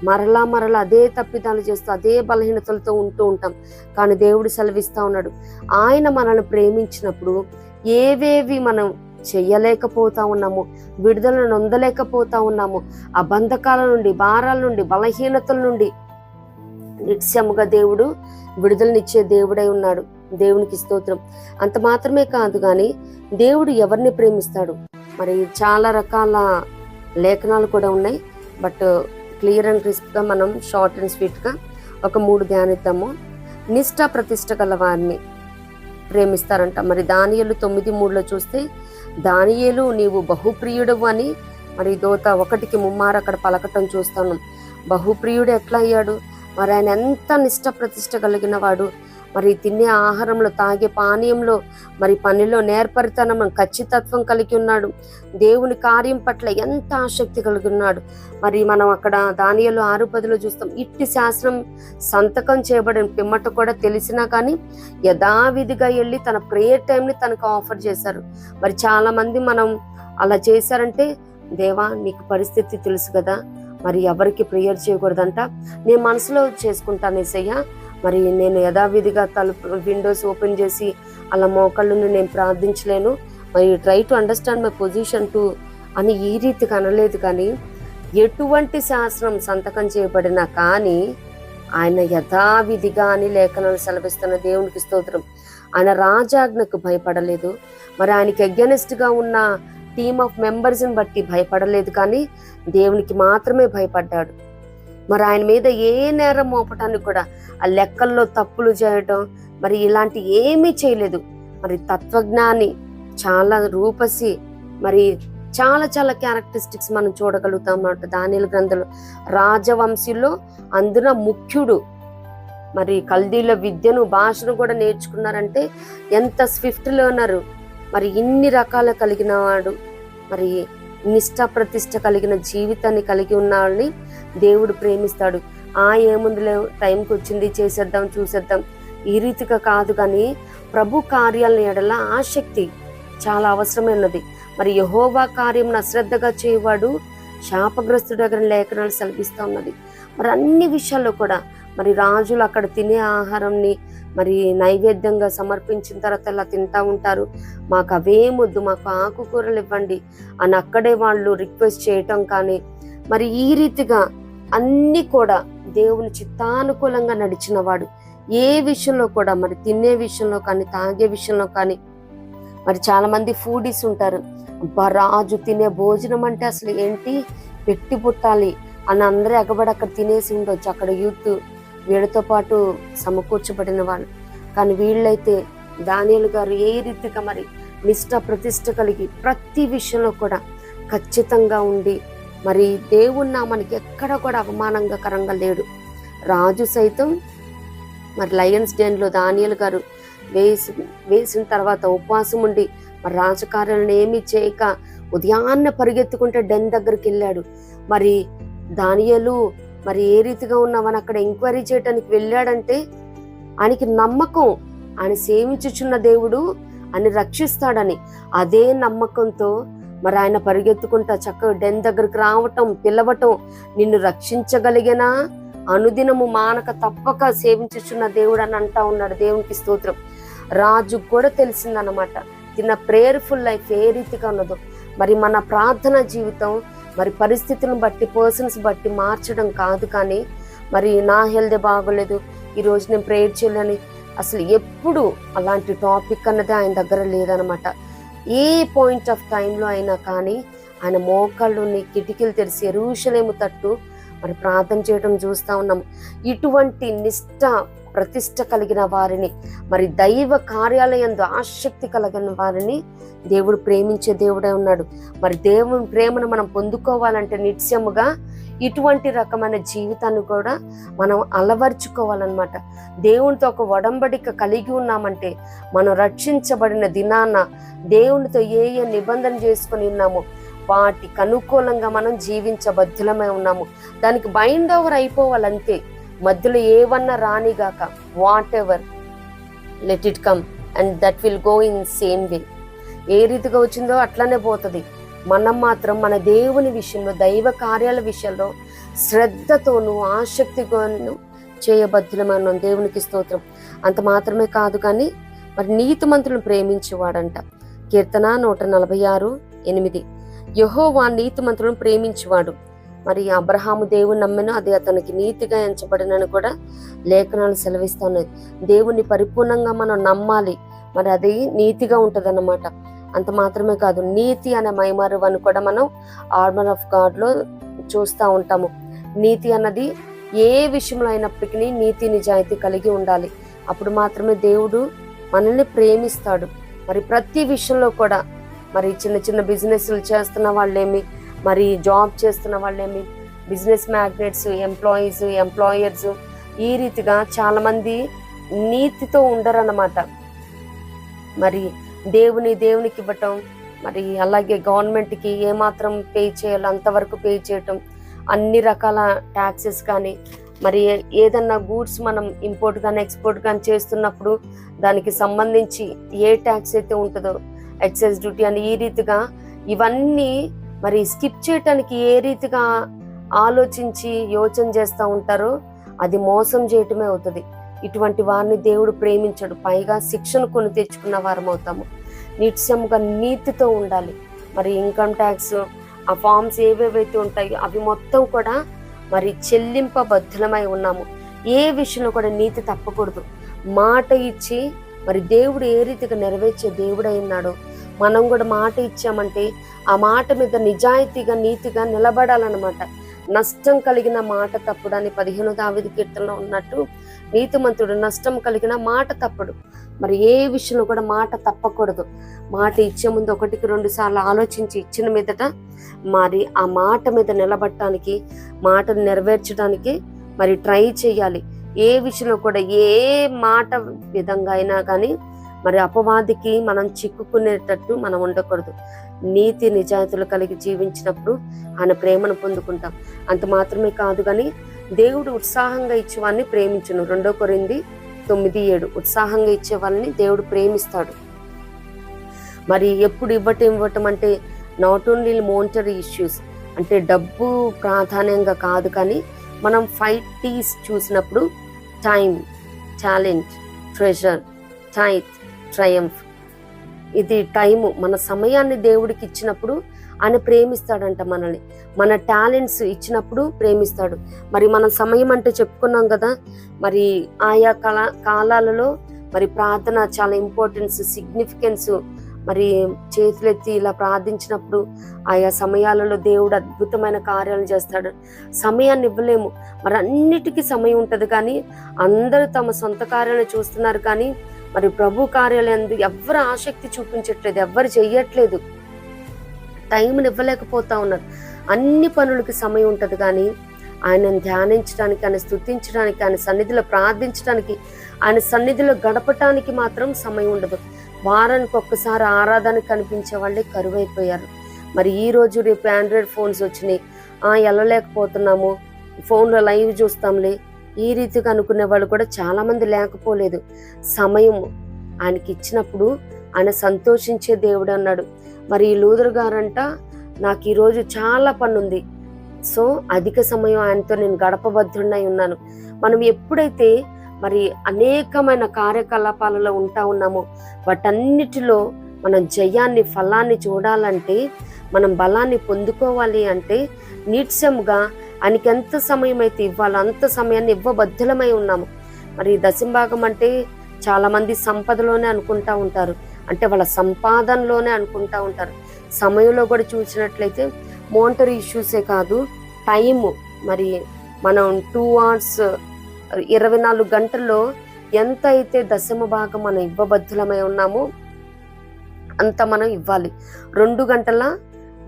మరలా అదే తప్పిదాలు చేస్తూ అదే బలహీనతలతో ఉంటూ ఉంటాం. కానీ దేవుడు సెలవిస్తా ఉన్నాడు, ఆయన మనల్ని ప్రేమించినప్పుడు ఏవేవి మనం చెయ్యలేకపోతా ఉన్నాము, విడుదలను నొందలేకపోతా ఉన్నాము, ఆ బంధకాల నుండి భారాల నుండి బలహీనతల నుండి నిత్యముగా దేవుడు విడుదలనిచ్చే దేవుడై ఉన్నాడు. దేవునికి స్తోత్రం. అంత మాత్రమే కాదు కానీ దేవుడు ఎవరిని ప్రేమిస్తాడు? మరి చాలా రకాల లేఖనాలు కూడా ఉన్నాయి. బట్ క్లియర్ అండ్ క్రిస్ప్గా మనం షార్ట్ అండ్ స్వీట్గా ఒక 3 ధ్యానిద్దాము. నిష్ఠ ప్రతిష్ట గల వారిని ప్రేమిస్తారంట. మరి దానియేలు 9:3 చూస్తే, దానియేలు నీవు బహుప్రియుడవు అని మరి దూత 1కి ముమ్మారు అక్కడ పలకటం చూస్తాను. బహుప్రియుడు ఎట్లా అయ్యాడు? మరి ఆయన ఎంత నిష్ఠ ప్రతిష్ట కలిగిన వాడు. మరి తినే ఆహారంలో, తాగే పానీయంలో, మరి పనిలో నేర్పరితనం, ఖచ్చితత్వం కలిగి ఉన్నాడు. దేవుని కార్యం పట్ల ఎంత ఆసక్తి కలిగి ఉన్నాడు. మరి మనం అక్కడ దానియేలు 6:10 చూస్తాం, ఇట్టి శాసనం సంతకం చేయబడిన పిమ్మట కూడా తెలిసినా కానీ యథావిధిగా వెళ్ళి తన ప్రేయర్ టైంని తనకు ఆఫర్ చేశారు. మరి చాలా మంది మనం అలా చేశారంటే, దేవా నీకు పరిస్థితి తెలుసు కదా, మరి ఎవరికి ప్రేయర్ చేయకూడదంట, నేను మనసులో చేసుకుంటాను యేసయ్య, మరి నేను యథావిధిగా విండోస్ ఓపెన్ చేసి అలా మోకాళ్ళను నేను ప్రార్థించలేను, మరి try to understand my position to అని ఈ రీతికి అనలేదు. కానీ ఎటువంటి శాస్త్రం సంతకం చేయబడినా కానీ ఆయన యథావిధిగా అని లేఖనాలు సెలవిస్తున్న దేవునికి స్తోత్రం. ఆయన రాజాజ్ఞకు భయపడలేదు. మరి ఆయనకి అగెనిస్ట్గా ఉన్న టీమ్ ఆఫ్ మెంబర్స్ని బట్టి భయపడలేదు, కానీ దేవునికి మాత్రమే భయపడ్డాడు. మరి ఆయన మీద ఏ నేరం మోపటానికి కూడా, ఆ లెక్కల్లో తప్పులు చేయటం మరి ఇలాంటి ఏమీ చేయలేదు. మరి తత్వజ్ఞాని, చాలా రూపసి, మరి చాలా చాలా క్యారెక్టరిస్టిక్స్ మనం చూడగలుగుతాం అన్నమాట దానియేలు గ్రంథంలో. రాజవంశీలో అందున ముఖ్యుడు. మరి కల్దీల విద్యను, భాషను కూడా నేర్చుకున్నారంటే ఎంత స్విఫ్ట్ లెర్నరు. మరి ఇన్ని రకాల కలిగిన వాడు, మరి నిష్ఠ ప్రతిష్ట కలిగిన జీవితాన్ని కలిగి ఉన్నాడని దేవుడు ప్రేమిస్తాడు. ఏముందిలే, టైంకి వచ్చింది, చేసేద్దాం, చూసేద్దాం, ఈ రీతిగా కాదు. కానీ ప్రభు కార్యాలను ఎడల ఆసక్తి చాలా అవసరమైనది. మరి యెహోవా కార్యం అశ్రద్ధగా చేయవాడు శాపగ్రస్తుడగని లేఖనాలు సెలవిస్తూ ఉన్నది. మరి అన్ని విషయాల్లో కూడా మరి రాజులు అక్కడ తినే ఆహారంని మరి నైవేద్యంగా సమర్పించిన తర్వాత ఇలా తింటూ ఉంటారు. మాకు అవేమొద్దు, మాకు ఆకుకూరలు ఇవ్వండి అని అక్కడే వాళ్ళు రిక్వెస్ట్ చేయటం కానీ, మరి ఈ రీతిగా అన్నీ కూడా దేవుని చిత్తానుకూలంగా నడిచిన వాడు. ఏ విషయంలో కూడా, మరి తినే విషయంలో కానీ, తాగే విషయంలో కానీ. మరి చాలా మంది ఫూడీస్ ఉంటారు, రాజు తినే భోజనం అంటే అసలు ఏంటి, పెట్టి పుట్టాలి అని అందరూ ఎగబడి అక్కడ తినేసి ఉండొచ్చు. అక్కడ యూత్ వీళ్ళతో పాటు సమకూర్చబడిన వాళ్ళు. కానీ వీళ్ళైతే దానియేలు గారు ఏ రీతిగా మరి నిష్ఠ ప్రతిష్ట కలిగి ప్రతి విషయంలో కూడా ఖచ్చితంగా ఉండి, మరి దేవుని నామానికి ఎక్కడ కూడా అవమానంకరంగా లేడు. రాజు సైతం మరి లయన్స్ డెన్లో దానియేలు గారు వేసిన తర్వాత ఉపవాసం ఉండి మరి రాజకార్యాలను ఏమీ చేయక ఉదయాన్న పరిగెత్తుకుంటే డెన్ దగ్గరికి వెళ్ళాడు. మరి దానియేలు మరి ఏ రీతిగా ఉన్నామని అక్కడ ఎంక్వైరీ చేయడానికి వెళ్ళాడంటే ఆయనకి నమ్మకం, ఆయన సేవించుచున్న దేవుడు ఆయన రక్షిస్తాడని. అదే నమ్మకంతో మరి ఆయన పరిగెత్తుకుంటా చక్కగా డెన్ దగ్గరికి రావటం, పిలవటం, నిన్ను రక్షించగలిగినా అనుదినము మానక తప్పక సేవించుచున్న దేవుడు అని అంటా ఉన్నాడు. దేవునికి స్తోత్రం. రాజు కూడా తెలిసిందనమాట తిన్న ప్రేయర్ఫుల్ లైఫ్ ఏ రీతిగా ఉన్నదో. మరి మన ప్రార్థన జీవితం మరి పరిస్థితులను బట్టి, పర్సన్స్ బట్టి మార్చడం కాదు. కానీ మరి నా హెల్త్ బాగోలేదు, ఈరోజు నేను ప్రేయర్ చేయాలని అసలు ఎప్పుడు అలాంటి టాపిక్ అన్నది ఆయన దగ్గర లేదనమాట. ఏ పాయింట్ ఆఫ్ టైంలో అయినా కానీ ఆయన మోకాళ్ళుని కిటికీలు తెరిచి యెరూషలేము తట్టు మరి ప్రార్థన చేయడం చూస్తూ ఉన్నాం. ఇటువంటి నిష్ఠ ప్రతిష్ట కలిగిన వారిని, మరి దైవ కార్యాలయంలో ఆసక్తి కలిగిన వారిని దేవుడు ప్రేమించే దేవుడే ఉన్నాడు. మరి దేవుని ప్రేమను మనం పొందుకోవాలంటే నిత్యముగా ఇటువంటి రకమైన జీవితాన్ని కూడా మనం అలవర్చుకోవాలన్నమాట. దేవునితో ఒక ఒడంబడిక కలిగి ఉన్నామంటే, మనం రక్షించబడిన దినాన దేవునితో ఏ ఏ నిబంధన చేసుకొని ఉన్నామో వాటికి అనుకూలంగా మనం జీవించబద్ధులమై ఉన్నాము. దానికి బైండ్ ఓవర్ అయిపోవాలంతే. మధ్యలో ఏవన్నా రానిగాక, whatever, let it come and that will go in same way. ఏ రీతిగా వచ్చిందో అట్లానే పోతుంది. మనం మాత్రం మన దేవుని విషయంలో, దైవ కార్యాల విషయంలో శ్రద్ధతోనూ ఆసక్తితోనూ చేయబద్ధులమన్నాం. దేవునికి స్తోత్రం. అంత మాత్రమే కాదు కానీ మరి నీతిమంతులను ప్రేమించేవాడంట. కీర్తన 146:8. యెహోవా నీతిమంతులను ప్రేమించేవాడు. మరి అబ్రహాము దేవుని నమ్మెను, అది అతనికి నీతిగా ఎంచబడినని కూడా లేఖనాలు సెలవిస్తున్నాయి. దేవుని పరిపూర్ణంగా మనం నమ్మాలి, మరి అది నీతిగా ఉంటదన్నమాట. అంత మాత్రమే కాదు, నీతి అనే మైమరువని కూడా మనం ఆర్మర్ ఆఫ్ గాడ్ లో చూస్తూ ఉంటాము. నీతి అన్నది ఏ విషయంలో అయినప్పటికీ నీతి నిజాయితీ కలిగి ఉండాలి. అప్పుడు మాత్రమే దేవుడు మనల్ని ప్రేమిస్తాడు. మరి ప్రతి విషయంలో కూడా, మరి చిన్న చిన్న బిజినెస్లు చేస్తున్న వాళ్ళేమి, మరి జాబ్ చేస్తున్న వాళ్ళేమి, బిజినెస్ మ్యాగ్నెట్స్, ఎంప్లాయీస్, ఎంప్లాయర్స్, ఈ రీతిగా చాలా మంది నీతితో ఉండరన్నమాట. మరి దేవునికి ఇవ్వటం, మరి అలాగే గవర్నమెంట్కి ఏమాత్రం పే చేయాలో అంతవరకు పే చేయటం, అన్ని రకాల ట్యాక్సెస్ కానీ, మరి ఏదన్నా గూడ్స్ మనం ఇంపోర్ట్ కానీ ఎక్స్పోర్ట్ కానీ చేస్తున్నప్పుడు దానికి సంబంధించి ఏ ట్యాక్స్ అయితే ఉంటుందో, ఎక్సైజ్ డ్యూటీ అని, ఈ రీతిగా ఇవన్నీ మరి స్కిప్ చేయటానికి ఏ రీతిగా ఆలోచించి యోచన చేస్తూ ఉంటారో అది మోసం చేయటమే అవుతుంది. ఇటువంటి వారిని దేవుడు ప్రేమించడు. పైగా శిక్షను కొని తెచ్చుకున్న వారం అవుతాము. నిత్యముగా నీతితో ఉండాలి. మరి ఇన్కమ్ ట్యాక్స్, ఆ ఫామ్స్ ఏవేవైతే ఉంటాయో అవి మొత్తం కూడా మరి చెల్లింపబద్ధులమై ఉన్నాము. ఏ విషయంలో కూడా నీతి తప్పకూడదు. మాట ఇచ్చి మరి దేవుడు ఏ రీతిగా నెరవేర్చే దేవుడై ఉన్నాడో మనం కూడా మాట ఇచ్చామంటే ఆ మాట మీద నిజాయితీగా నీతిగా నిలబడాలన్నమాట. నష్టం కలిగిన మాట తప్పుడని 15వ దావీదు కీర్తనలో ఉన్నట్టు నీతిమంతుడు నష్టం కలిగిన మాట తప్పడు. మరి ఏ విషయంలో కూడా మాట తప్పకూడదు. మాట ఇచ్చే ముందు 1-2 సార్లు ఆలోచించి ఇచ్చిన మీదట మరి ఆ మాట మీద నిలబడటానికి, మాటను నెరవేర్చడానికి మరి ట్రై చేయాలి. ఏ విషయంలో కూడా ఏ మాట విధంగా అయినా కానీ మరి అపవాదికి మనం చిక్కుకునేటట్టు మనం ఉండకూడదు. నీతి నిజాయితీలు కలిగి జీవించినప్పుడు ఆయన ప్రేమను పొందుకుంటాం. అంత మాత్రమే కాదు కానీ దేవుడు ఉత్సాహంగా ఇచ్చేవాడిని ప్రేమించును. 2 కొరింథీ 9:7. ఉత్సాహంగా ఇచ్చే వాళ్ళని దేవుడు ప్రేమిస్తాడు. మరి ఎప్పుడు ఇవ్వటం అంటే నాట్ ఓన్లీ మోనిటరీ ఇష్యూస్, అంటే డబ్బు ప్రాధాన్యంగా కాదు, కానీ మనం 5 T's చూసినప్పుడు time, talent, treasure, tithe, Triumph. ఇది టైము, మన సమయాన్ని దేవుడికి ఇచ్చినప్పుడు ఆయన ప్రేమిస్తాడంట మనల్ని. మన టాలెంట్స్ ఇచ్చినప్పుడు ప్రేమిస్తాడు. మరి మన సమయం అంటే చెప్పుకున్నాం కదా, మరి ఆయా కాలాలలో మరి ప్రార్థన చాలా ఇంపార్టెన్స్, సిగ్నిఫికెన్స్. మరి చేతులెత్తి ఇలా ప్రార్థించినప్పుడు ఆయా సమయాలలో దేవుడు అద్భుతమైన కార్యాలు చేస్తాడు. సమయాన్ని ఇవ్వలేము, మరి అన్నిటికీ సమయం ఉంటుంది, కానీ అందరూ తమ సొంత కార్యాలను చూస్తున్నారు, కానీ మరి ప్రభు కార్యాలయందు ఎవరు ఆసక్తి చూపించట్లేదు, ఎవరు చెయ్యట్లేదు, టైంని ఇవ్వలేకపోతా ఉన్నారు. అన్ని పనులకి సమయం ఉంటుంది, కానీ ఆయనను ధ్యానించడానికి, ఆయన స్తుతించడానికి, ఆయన సన్నిధిలో ప్రార్థించడానికి, ఆయన సన్నిధిలో గడపటానికి మాత్రం సమయం ఉండదు. వారానికి ఒక్కసారి ఆరాధన కనిపించే వాళ్ళే కరువైపోయారు. మరి ఈ రోజు రేపు ఆండ్రాయిడ్ ఫోన్స్ వచ్చినాయి, వెళ్ళలేకపోతున్నాము, ఫోన్లో లైవ్ చూస్తాంలే, ఈ రీతిగా అనుకునే వాళ్ళు కూడా చాలా మంది లేకపోలేదు. సమయం ఆయనకి ఇచ్చినప్పుడు ఆయన సంతోషించే దేవుడు అన్నాడు. మరి లూథర్ గారంట, నాకు ఈరోజు చాలా పని ఉంది, సో అధిక సమయం ఆయనతో నేను గడపబద్ధుడై ఉన్నాను. మనం ఎప్పుడైతే మరి అనేకమైన కార్యకలాపాలలో ఉంటా ఉన్నామో వాటన్నిటిలో మనం జయాన్ని, ఫలాన్ని చూడాలంటే, మనం బలాన్ని పొందుకోవాలి అంటే నిత్యముగా ఆయనకి ఎంత సమయం అయితే ఇవ్వాలో అంత సమయాన్ని ఇవ్వబద్ధులమై ఉన్నాము. మరి దశంభాగం అంటే చాలా మంది సంపదలోనే అనుకుంటా ఉంటారు, అంటే వాళ్ళ సంపాదనలోనే అనుకుంటా ఉంటారు. సమయంలో కూడా చూసినట్లయితే మోనిటరీ ఇష్యూసే కాదు, టైము. మరి మనం 2 hours 24 గంటల్లో ఎంత అయితే దశమ భాగం మనం ఇవ్వబద్ధులమై ఉన్నామో అంత మనం ఇవ్వాలి. 2 గంటల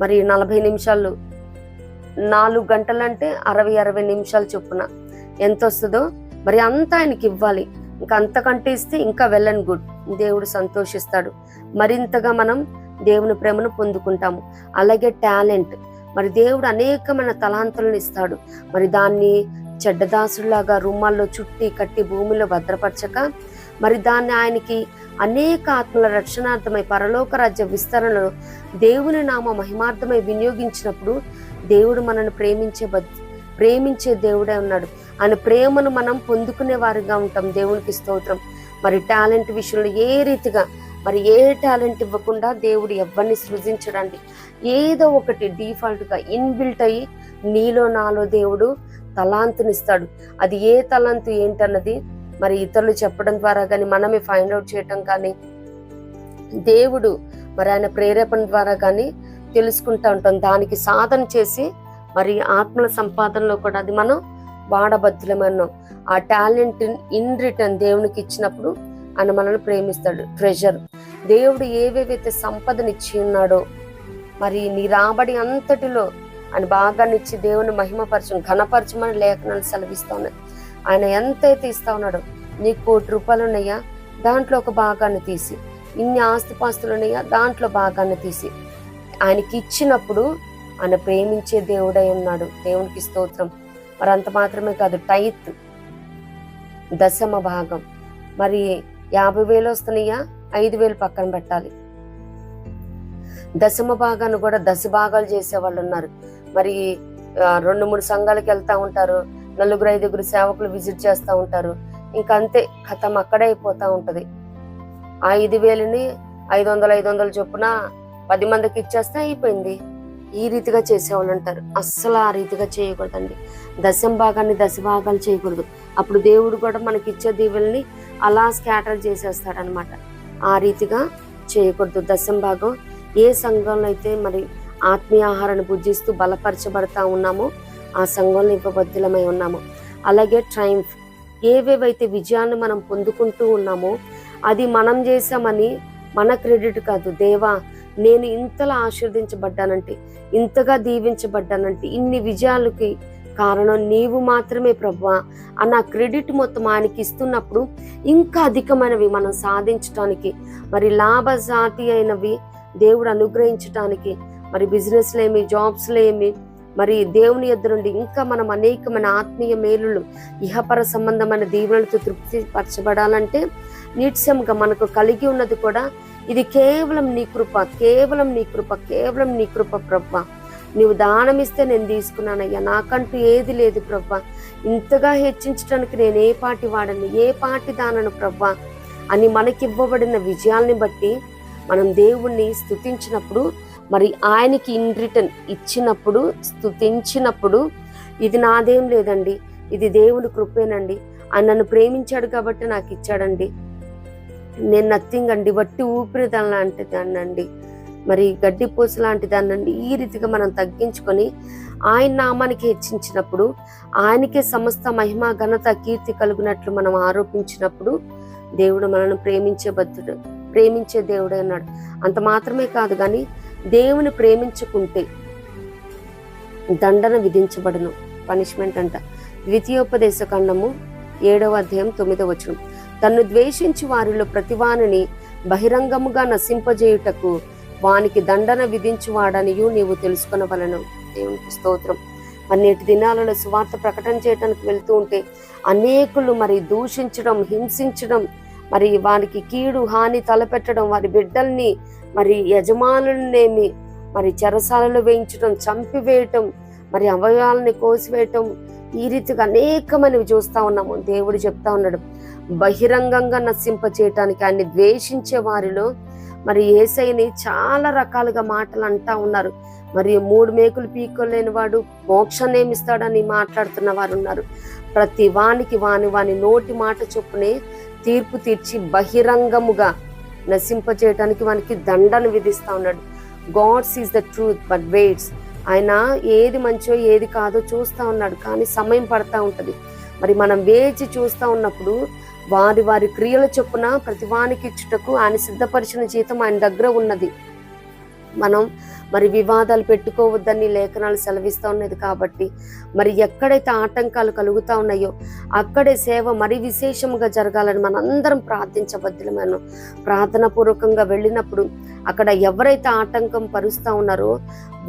మరి 40 నిమిషాలు, 4 గంటలంటే 60 నిమిషాలు చొప్పున ఎంత వస్తుందో మరి అంతా ఆయనకి ఇవ్వాలి. ఇంకా అంతకంటే ఇస్తే ఇంకా వెల్ అండ్ గుడ్, దేవుడు సంతోషిస్తాడు. మరింతగా మనం దేవుని ప్రేమను పొందుకుంటాము. అలాగే టాలెంట్, మరి దేవుడు అనేకమైన తలాంతులను ఇస్తాడు. మరి దాన్ని చెడ్డదాసులాగా రుమాల్లో చుట్టి కట్టి భూమిలో భద్రపరచక, మరి దాన్ని ఆయనకి అనేక ఆత్మల రక్షణార్థమై పరలోక రాజ్య విస్తరణలో దేవుని నామ మహిమార్థమై వినియోగించినప్పుడు దేవుడు మనల్ని ప్రేమించే దేవుడే ఉన్నాడు. ఆయన ప్రేమను మనం పొందుకునే వారిగా ఉంటాం. దేవునికి స్తోత్రం. మరి టాలెంట్ విషయంలో ఏ రీతిగా, మరి ఏ టాలెంట్ ఇవ్వకుండా దేవుడు ఎవరిని సృజించడండి. ఏదో ఒకటి డిఫాల్ట్గా ఇన్బిల్ట్ అయ్యి నీలో నాలో దేవుడు తలాంతునిస్తాడు. అది ఏ తలాంతు ఏంటన్నది మరి ఇతరులు చెప్పడం ద్వారా కానీ, మనమే ఫైండ్ అవుట్ చేయటం కానీ, దేవుడు మరి ఆయన ప్రేరేపణ ద్వారా కానీ తెలుసుకుంటూ ఉంటాం. దానికి సాధన చేసి మరి ఆత్మల సంపాదనలో కూడా అది మనం వాడబద్దులమన్నాం. ఆ టాలెంట్ ఇన్ రిటర్న్ దేవునికి ఇచ్చినప్పుడు ఆయన మనల్ని ప్రేమిస్తాడు. ట్రెజర్, దేవుడు ఏవేవైతే సంపదనిచ్చి ఉన్నాడో మరి నీ రాబడి అంతటిలో ఆయన భాగాన్నిచ్చి దేవుని మహిమపరచం ఘనపరచమని లేఖనాలు సెలవిస్తా ఉన్నాయి. ఆయన ఎంతైతే ఇస్తా ఉన్నాడో, నీకు 1 కోటి రూపాయలు ఉన్నాయా, దాంట్లో ఒక భాగాన్ని తీసి, ఇన్ని ఆస్తిపాస్తులు ఉన్నాయా, దాంట్లో భాగాన్ని తీసి ఆయనకి ఇచ్చినప్పుడు ఆయన ప్రేమించే దేవుడై ఉన్నాడు. దేవునికి స్తోత్రం. మరి అంత మాత్రమే కాదు, టైత్, దశమ భాగం. మరి 50,000 వస్తున్నాయా, 5,000 పక్కన పెట్టాలి. దశమ భాగాన్ని కూడా 10 భాగాలు చేసేవాళ్ళు ఉన్నారు. మరి 2-3 సంఘాలకు వెళ్తా ఉంటారు, 4-5 సేవకులు విజిట్ చేస్తూ ఉంటారు. ఇంకా అంతే, కథం అక్కడే అయిపోతా ఉంటది. ఆ 5,000ని 500 చొప్పున 10 మందికి ఇచ్చేస్తే అయిపోయింది. ఈ రీతిగా చేసేవాళ్ళు అంటారు. అస్సలు ఆ రీతిగా చేయకూడదండి. దశమ భాగాన్ని 10 భాగాలు చేయకూడదు. అప్పుడు దేవుడు కూడా మనకి ఇచ్చే దీవెల్ని అలా స్కాటర్ చేసేస్తాడనమాట. ఆ రీతిగా చేయకూడదు. దశమ భాగం ఏ సంఘంలో అయితే మరి ఆత్మీయ ఆహారాన్ని భుజిస్తూ బలపరచబడతా ఉన్నామో ఆ సంఘంలో ఇవ్వబద్దులమై ఉన్నాము. అలాగే ట్రైంఫ్, ఏవేవైతే విజయాన్ని మనం పొందుకుంటూ ఉన్నామో అది మనం చేసామని మన క్రెడిట్ కాదు. దేవా, నేను ఇంతలా ఆశీర్వదించబడ్డానంటే, ఇంతగా దీవించబడ్డానంటే, ఇన్ని విజయాలకి కారణం నీవు మాత్రమే ప్రభువా అన్న క్రెడిట్ మొత్తం ఆయనకి ఇస్తున్నప్పుడు ఇంకా అధికమైనవి మనం సాధించడానికి, మరి లాభసాటి అయినవి దేవుడు అనుగ్రహించడానికి, మరి బిజినెస్లో ఏమి, జాబ్స్లో ఏమి, మరి దేవుని యొద్ద నుండి ఇంకా మనం అనేకమైన ఆత్మీయ మేలులు, ఇహపర సంబంధమైన దీవెనలతో తృప్తి పరచబడాలంటే నిత్యంగా మనకు కలిగి ఉన్నది కూడా ఇది కేవలం నీ కృప, కేవలం నీ కృప, కేవలం నీ కృప ప్రభువా. నీవు దానమిస్తే నేను తీసుకున్నానయ్యా, నాకంటూ ఏది లేదు ప్రభువా. ఇంతగా హెచ్చించడానికి నేను ఏ పాటి వాడను, ఏ పాటి దానను ప్రభువా అని మనకివ్వబడిన విజయాల్ని బట్టి మనం దేవుణ్ణి స్తుతించినప్పుడు, మరి ఆయనకి ఇన్ రిటర్న్ ఇచ్చినప్పుడు, స్తుతించినప్పుడు, ఇది నాదేం లేదండి, ఇది దేవుని కృపేనండి, ఆయన నన్ను ప్రేమించాడు కాబట్టి నాకు ఇచ్చాడండి, నేను నథింగ్ అండి, వట్టి ఊపిరిదాన్ని లాంటి దాన్నండి, మరి గడ్డిపూస లాంటి దాన్నండి, ఈ రీతిగా మనం తగ్గించుకొని ఆయన నామానికి హెచ్చించినప్పుడు, ఆయనకే సమస్త మహిమ ఘనత కీర్తి కలుగునట్లు మనం ఆరోపించినప్పుడు దేవుడు మనల్ని ప్రేమించే దేవుడే అన్నాడు. అంత మాత్రమే కాదు కానీ దేవుని ప్రేమించుకుంటే దండన విధించబడును, పనిష్మెంట్ అంట. ద్వితీయోపదేశ ఖండము 7వ అధ్యాయం 9వ వచనం. తన్ను ద్వేషించి వారిలో ప్రతివానిని బహిరంగముగా నశింపజేయుటకు వానికి దండన విధించువాడనియు నీవు తెలుసుకొనవలెను. దేవునికి స్తోత్రం. అన్నిటి దినాలలో సువార్త ప్రకటన చేయడానికి వెళ్తూ ఉంటే అనేకులు మరి దూషించడం, హింసించడం, మరి వారికి కీడు హాని తలపెట్టడం, వారి బిడ్డల్ని మరి యజమానులనేమి మరి చెరసాలలో వేయించడం, చంపివేయటం, మరి అవయవాలని కోసివేయటం, ఈ రీతిగా అనేకమైనవి చూస్తా ఉన్నాము. దేవుడు చెప్తా ఉన్నాడు, బహిరంగంగా నశింప చేయటానికి ఆయన్ని ద్వేషించే వారిలో మరి యేసయ్యని చాలా రకాలుగా మాటలు అంటా ఉన్నారు. మరి 3 మేకులు పీక్కోలేని వాడు మోక్షాన్నేమిస్తాడని మాట్లాడుతున్న వారు ఉన్నారు. ప్రతి వానికి వాని నోటి మాట చొప్పునే తీర్పు తీర్చి బహిరంగముగా నశింప చేయటానికి వానికి దండను విధిస్తా ఉన్నాడు. God sees the truth but weights. ఆయన ఏది మంచో ఏది కాదో చూస్తా ఉన్నాడు, కానీ సమయం పడతా ఉంటది. మరి మనం వేచి చూస్తా ఉన్నప్పుడు వారి క్రియల చొప్పున ప్రతివానికి ఇచ్చుటకు ఆయన సిద్ధపరిచిన జీతం ఆయన దగ్గర ఉన్నది. మనం మరి వివాదాలు పెట్టుకోవద్దని లేఖనాలు సెలవిస్తూ ఉన్నది. కాబట్టి మరి ఎక్కడైతే ఆటంకాలు కలుగుతా ఉన్నాయో అక్కడే సేవ మరి విశేషంగా జరగాలని మనందరం ప్రార్థించబద్దులమను. ప్రార్థన పూర్వకంగా వెళ్ళినప్పుడు అక్కడ ఎవరైతే ఆటంకం పరుస్తూ ఉన్నారో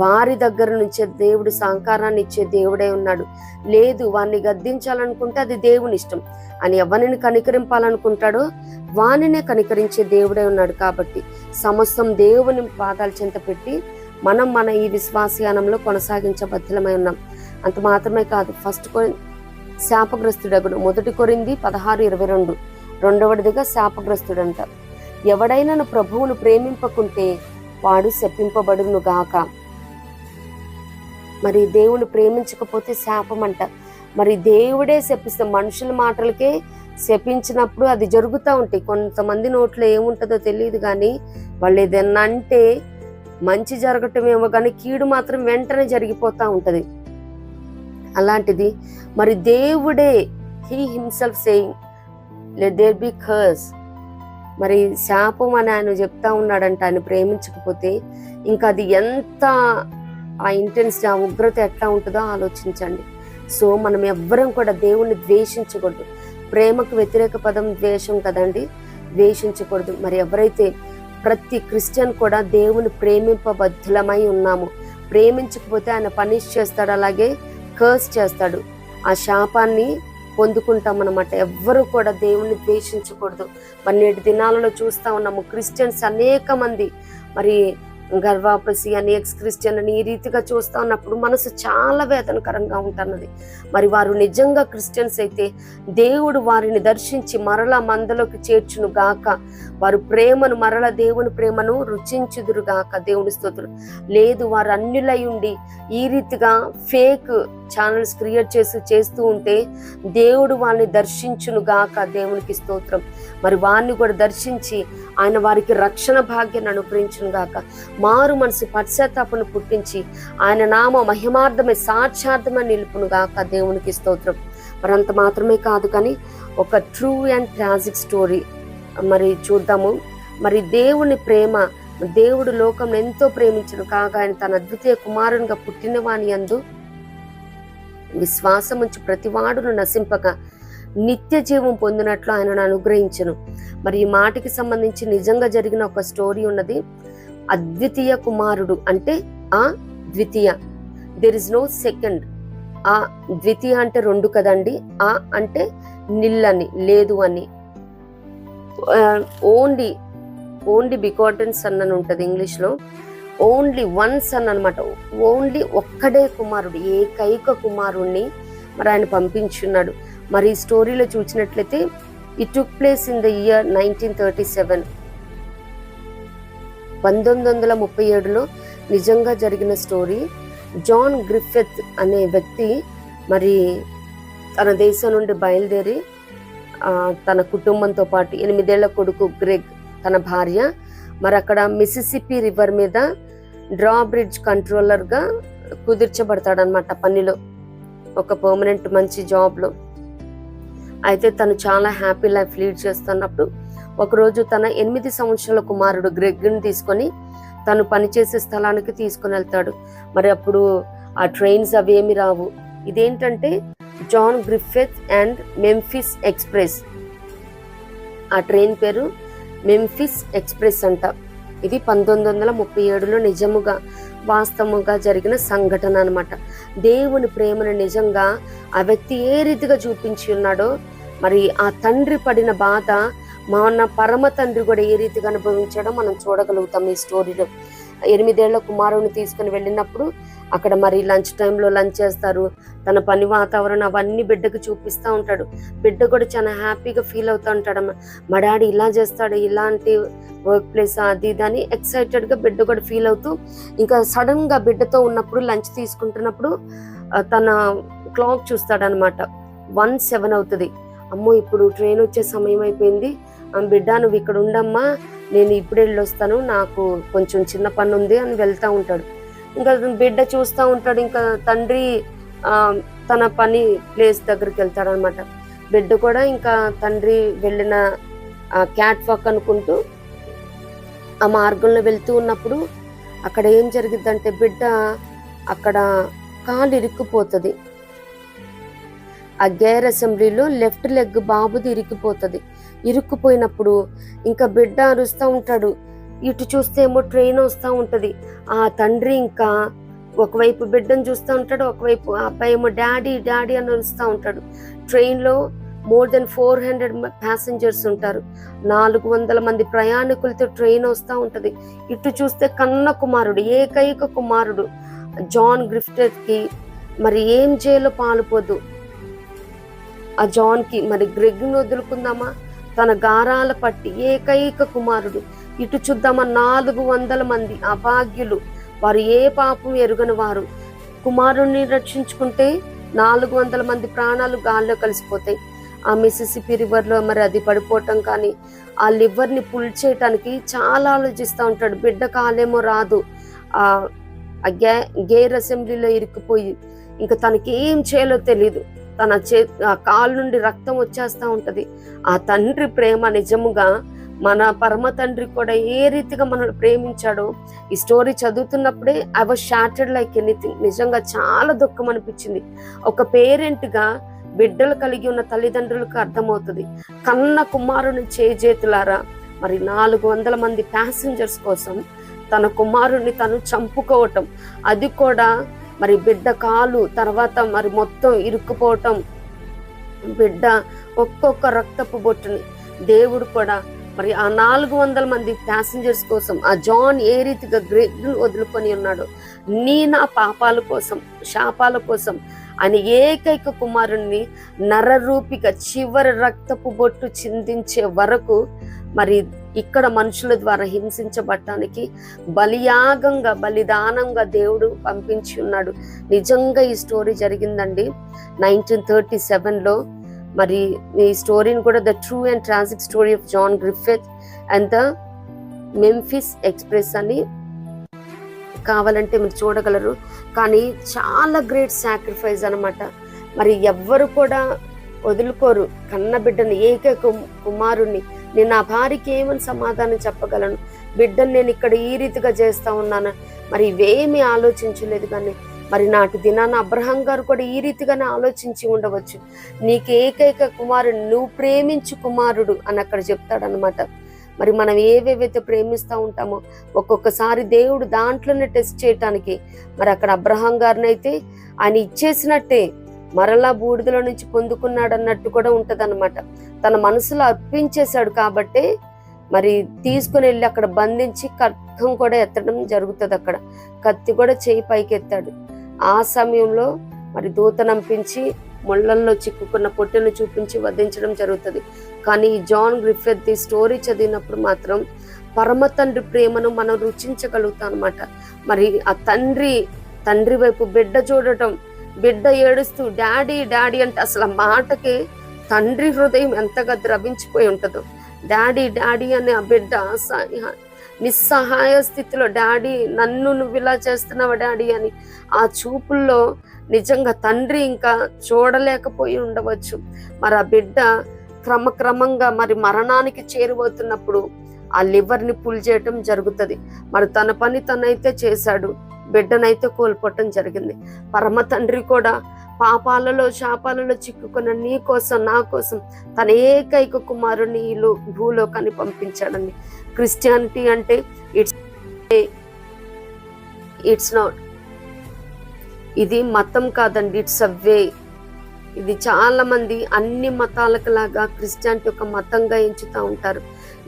వారి దగ్గర నుంచే దేవుడు సహకారాన్ని ఇచ్చే దేవుడే ఉన్నాడు. లేదు, వారిని గద్దించాలనుకుంటే అది దేవుని ఇష్టం. అని ఎవరిని కనికరింపాలనుకుంటాడో వానినే కనికరించే దేవుడే ఉన్నాడు. కాబట్టి సమస్తం దేవుని పాదాల చెంత పెట్టి మన ఈ విశ్వాసయానంలో కొనసాగించబద్ధమై ఉన్నాం. అంత మాత్రమే కాదు, శాపగ్రస్తుడగుడు. 1 కొరింథీ 16:22. రెండవదిగా శాపగ్రస్తుడంట. ఎవడైనా ప్రభువును ప్రేమింపకుంటే వాడు శపింపబడును గాక. మరి దేవుని ప్రేమించకపోతే శాపం అంట. మరి దేవుడే శపిస్తే, మనుషుల మాటలకే శపించినప్పుడు అది జరుగుతూ ఉంటాయి. కొంతమంది నోట్లో ఏముంటుందో తెలియదు, కానీ వాళ్ళు ఏదన్నా అంటే మంచి జరగటమేమో కానీ కీడు మాత్రం వెంటనే జరిగిపోతూ ఉంటుంది. అలాంటిది మరి దేవుడే he himself saying let there be curse, మరి శాపం అని ఆయన చెప్తా ఉన్నాడంట. ఆయన ప్రేమించకపోతే ఇంకా అది ఎంత ఆ ఇంటెన్సిటీ, ఆ ఉగ్రత ఎట్లా ఉంటుందో ఆలోచించండి. సో మనం ఎవ్వరం కూడా దేవుణ్ణి ద్వేషించకూడదు. ప్రేమకు వ్యతిరేక పదం ద్వేషం కదండి, ద్వేషించకూడదు. మరి ఎవరైతే ప్రతి క్రిస్టియన్ కూడా దేవుని ప్రేమింపబద్ధులమై ఉన్నాము. ప్రేమించకపోతే ఆయన పనిష్ చేస్తాడు, అలాగే కర్స్ చేస్తాడు, ఆ శాపాన్ని పొందుకుంటాం అన్నమాట. ఎవ్వరు కూడా దేవుణ్ణి ద్వేషించకూడదు. మరి నేటి దినాలలో చూస్తా ఉన్నాము, క్రిస్టియన్స్ అనేక మంది మరి గర్వాపసి అని, ఎక్స్ క్రిస్టియన్ అని ఈ రీతిగా చూస్తా ఉన్నప్పుడు మనసు చాలా వేదనకరంగా ఉంటున్నది. మరి వారు నిజంగా క్రిస్టియన్స్ అయితే దేవుడు వారిని దర్శించి మరలా మందలోకి చేర్చును గాక, వారు ప్రేమను మరల దేవుని ప్రేమను రుచించుదురు గాక. దేవుని స్తోత్రం. లేదు, వారు అన్యులై ఉండి ఈ రీతిగా ఫేక్ ఛానల్స్ క్రియేట్ చేస్తూ ఉంటే దేవుడు వారిని దర్శించును గాక. దేవునికి స్తోత్రం. మరి వారిని కూడా దర్శించి ఆయన వారికి రక్షణ భాగ్యాన్ని అనుగ్రహించును గాక. మారు మనసు పశ్చాత్తాపను పుట్టించి ఆయన నామ మహిమార్థమే సాక్షార్థమే నిలుపును గాక. దేవునికి స్తోత్రం. మరి అంత మాత్రమే కాదు, కానీ ఒక ట్రూ అండ్ ట్రాజిక్ స్టోరీ మరి చూద్దాము. మరి దేవుని ప్రేమ, దేవుడు లోకం ఎంతో ప్రేమించను కాగా ఆయన తన అద్వితీయ కుమారునిగా పుట్టిన వాని యందు విశ్వాసముంచి ప్రతివాడును నశింపక నిత్య జీవం పొందినట్లు ఆయనను అనుగ్రహించను. మరి ఈ మాటకి సంబంధించి నిజంగా జరిగిన ఒక స్టోరీ ఉన్నది. అద్వితీయ కుమారుడు అంటే ఆ ద్వితీయ, దెర్ ఇస్ నో సెకండ్. ఆ ద్వితీయ అంటే రెండు కదండి, ఆ అంటే నిల్లని లేదు అని. ఓన్లీ బికాటన్ సన్ అని ఉంటుంది ఇంగ్లీష్లో. ఓన్లీ వన్ సన్ అనమాట. ఓన్లీ ఒక్కడే కుమారుడు, ఏకైక కుమారుణ్ణి మరి ఆయన పంపించున్నాడు. మరి ఈ స్టోరీలో చూసినట్లయితే it took place in the year 1937. 1937లో నిజంగా జరిగిన స్టోరీ. జాన్ గ్రిఫిత్ అనే వ్యక్తి మరి తన దేశం నుండి బయలుదేరి తన కుటుంబంతో పాటు 8 ఏళ్ల కొడుకు గ్రెగ్, తన భార్య మరి అక్కడ మిసిసిపి రివర్ మీద డ్రాబ్రిడ్జ్ కంట్రోలర్గా కుదిర్చబడతాడనమాట పనిలో, ఒక పర్మనెంట్ మంచి జాబ్లో. అయితే తను చాలా హ్యాపీ లైఫ్ లీడ్ చేస్తున్నప్పుడు ఒకరోజు తన 8 సంవత్సరాల కుమారుడు గ్రెగ్ని తీసుకొని తను పనిచేసే స్థలానికి తీసుకుని వెళ్తాడు. మరి అప్పుడు ఆ ట్రైన్స్ అవేమి రావు. ఇదేంటంటే John Griffith and Memphis Express. ఆ ట్రైన్ పేరు మెంఫిస్ ఎక్స్ప్రెస్ అంట. ఇది 1937లో నిజముగా వాస్తవంగా జరిగిన సంఘటన అనమాట. దేవుని ప్రేమను నిజంగా ఆ వ్యక్తి ఏ రీతిగా చూపించి ఉన్నాడో, మరి ఆ తండ్రి పడిన బాధ మన పరమ తండ్రి కూడా ఏ రీతిగా అనుభవించాడో మనం చూడగలుగుతాం ఈ స్టోరీలో. 8 ఏళ్ల కుమారుని తీసుకుని వెళ్ళినప్పుడు అక్కడ మరి లంచ్ టైంలో లంచ్ చేస్తారు. తన పని వాతావరణం అవన్నీ బిడ్డకు చూపిస్తూ ఉంటాడు. బిడ్డ కూడా చాలా హ్యాపీగా ఫీల్ అవుతూ ఉంటాడు. మా డాడీ ఇలా చేస్తాడు, ఇలాంటి వర్క్ ప్లేస్ అది ఇదని ఎక్సైటెడ్గా బిడ్డ కూడా ఫీల్ అవుతూ, ఇంకా సడన్గా బిడ్డతో ఉన్నప్పుడు లంచ్ తీసుకుంటున్నప్పుడు తన క్లాక్ చూస్తాడనమాట. 1:07 అవుతుంది. అమ్మో ఇప్పుడు ట్రైన్ వచ్చే సమయం అయిపోయింది, బిడ్డ నువ్వు ఇక్కడ ఉండమ్మా, నేను ఇప్పుడు వెళ్ళొస్తాను, నాకు కొంచెం చిన్న పని ఉంది అని వెళ్తూ ఉంటాడు. ఇంకా బిడ్డ చూస్తూ ఉంటాడు. ఇంకా తండ్రి తన పని ప్లేస్ దగ్గరికి వెళ్తాడనమాట. బిడ్డ కూడా ఇంకా తండ్రి వెళ్ళిన క్యాట్ వాక్ అనుకుంటూ ఆ మార్గంలో వెళ్తూ ఉన్నప్పుడు అక్కడ ఏం జరిగిద్దంటే బిడ్డ అక్కడ కాలు ఇరుక్కుపోతుంది. ఆ గేర్ అసెంబ్లీలో లెఫ్ట్ లెగ్ బాబుది ఇరుక్కుపోతుంది. ఇరుక్కుపోయినప్పుడు ఇంకా బిడ్డ అరుస్తూ ఉంటాడు. ఇటు చూస్తే ఏమో ట్రైన్ వస్తూ ఉంటుంది. ఆ తండ్రి ఇంకా ఒకవైపు బిడ్డను చూస్తూ ఉంటాడు, ఒకవైపు ఆ అబ్బాయి ఏమో డాడీ డాడీ అని అరుస్తూ ఉంటాడు. ట్రైన్లో more than 400 ప్యాసింజర్స్ ఉంటారు. 400 మంది ప్రయాణికులతో ట్రైన్ వస్తూ ఉంటుంది. ఇటు చూస్తే కన్న కుమారుడు, ఏకైక కుమారుడు జాన్ గ్రిఫిత్కి మరి ఏం చేయాలో పాలుపోదు. ఆ జాన్కి మరి గ్రెగ్ను వదులుకుందామా, తన గారాల పట్టి ఏకైక కుమారుడు. ఇటు చూద్దామా 400 మంది అభాగ్యులు, వారు ఏ పాపం ఎరుగని వారు. కుమారుణ్ణి రక్షించుకుంటే 400 మంది ప్రాణాలు గాల్లో కలిసిపోతాయి. ఆ మిసిసిపి రివర్లో మరి అది పడిపోవటం కానీ, ఆ లివర్ని పుల్ చేయటానికి చాలా ఆలోచిస్తూ ఉంటాడు. బిడ్డ కాలేమో రాదు, ఆ గేర్ అసెంబ్లీలో ఇరుక్కుపోయి ఇంకా తనకి ఏం చేయాలో తెలీదు. తన ఆ కాలు నుండి రక్తం వచ్చేస్తూ ఉంటది. ఆ తండ్రి ప్రేమ నిజముగా మన పరమ తండ్రి కూడా ఏ రీతిగా మనల్ని ప్రేమించాడో ఈ స్టోరీ చదువుతున్నప్పుడే I was shattered like anything. నిజంగా చాలా దుఃఖం అనిపించింది. ఒక పేరెంట్గా బిడ్డలు కలిగి ఉన్న తల్లిదండ్రులకు అర్థమవుతుంది. కన్న కుమారుని చేతులారా మరి 400 మంది ప్యాసింజర్స్ కోసం తన కుమారుణ్ణి తను చంపుకోవటం, అది కూడా మరి బిడ్డ కాలు తర్వాత మరి మొత్తం ఇరుక్కుపోవటం, బిడ్డ ఒక్కొక్క రక్తపు బొట్టుని దేవుడు కూడా మరి ఆ 400 మంది ప్యాసింజర్స్ కోసం ఆ జాన్ ఏ రీతిగా గ్రేడ్ను వదులుకొని ఉన్నాడు. నా పాపాల కోసం, శాపాల కోసం ఆయన ఏకైక కుమారుణ్ణి నరరూపిగా చివరి రక్తపు బొట్టు చిందించే వరకు మరి ఇక్కడ మనుషుల ద్వారా హింసించబడటానికి బలియాగంగా బలిదానంగా దేవుడు పంపించి ఉన్నాడు. నిజంగా ఈ స్టోరీ జరిగిందండి 1937లో. మరి ఈ స్టోరీని కూడా the true and tragic story of John Griffith and the Memphis Express అని కావాలంటే మీరు చూడగలరు. కానీ చాలా గ్రేట్ సాక్రిఫైస్ అనమాట. మరి ఎవ్వరు కూడా వదులుకోరు కన్న బిడ్డని, ఏకైక కుమారుణ్ణి. నేను నా భార్యకి ఏమని సమాధానం చెప్పగలను? బిడ్డను నేను ఇక్కడ ఈ రీతిగా చేస్తా ఉన్నాను, మరి ఇవేమీ ఆలోచించలేదు. కానీ మరి నాటి దినాన అబ్రహాం గారు కూడా ఈ రీతిగానే ఆలోచించి ఉండవచ్చు. నీకు ఏకైక కుమారుడు, నువ్వు ప్రేమించు కుమారుడు అని అక్కడ చెప్తాడనమాట. మరి మనం ఏవేవైతే ప్రేమిస్తూ ఉంటామో ఒక్కొక్కసారి దేవుడు దాంట్లోనే టెస్ట్ చేయటానికి మరి అక్కడ అబ్రహాం గారిని అయితే ఆయన ఇచ్చేసినట్టే మరలా బూడిదలో నుంచి పొందుకున్నాడు అన్నట్టు కూడా ఉంటదన్నమాట. తన మనసులో అర్పించేశాడు కాబట్టి మరి తీసుకుని వెళ్ళి అక్కడ బంధించి ఖడ్గం కూడా ఎత్తడం జరుగుతుంది. అక్కడ కత్తి కూడా చేయి పైకి ఎత్తాడు. ఆ సమయంలో మరి దూతనంపించి ముళ్ళల్లో చిక్కుకున్న పొట్టెను చూపించి వధించడం జరుగుతుంది. కానీ జాన్ గ్రిఫిత్ ది స్టోరీ చదివినప్పుడు మాత్రం పరమ తండ్రి ప్రేమను మనం రుచించగలుగుతాం అనమాట. మరి ఆ తండ్రి వైపు బిడ్డ చూడటం, బిడ్డ ఏడుస్తూ డాడీ డాడీ అంటే అసలు ఆ మాటకి తండ్రి హృదయం ఎంతగా ద్రవించిపోయి ఉంటుందో. డాడీ డాడీ అని ఆ బిడ్డ నిస్సహాయ స్థితిలో డాడీ నన్ను నువ్వు ఇలా చేస్తున్నావా డాడీ అని ఆ చూపుల్లో నిజంగా తండ్రి ఇంకా చూడలేకపోయి ఉండవచ్చు. మరి ఆ బిడ్డ క్రమక్రమంగా మరి మరణానికి చేరువవుతున్నప్పుడు ఆ లివర్ని పుల్ చేయటం జరుగుతుంది. మరి తన పని తనైతే చేశాడు, బిడ్డనైతే కోల్పోవటం జరిగింది. పరమ తండ్రి కూడా పాపాలలో శాపాలలో చిక్కుకున్న నీ కోసం నా కోసం తన ఏకైక కుమారుని ఈ భూలోకాన్ని పంపించాడండి. క్రిస్టియానిటీ అంటే ఇట్స్ నాట్, ఇది మతం కాదండి, ఇట్స్ అ వే. ఇది చాలా మంది అన్ని మతాలకు లాగా క్రిస్టియానిటీ ఒక మతంగా ఎంచుతూ ఉంటారు.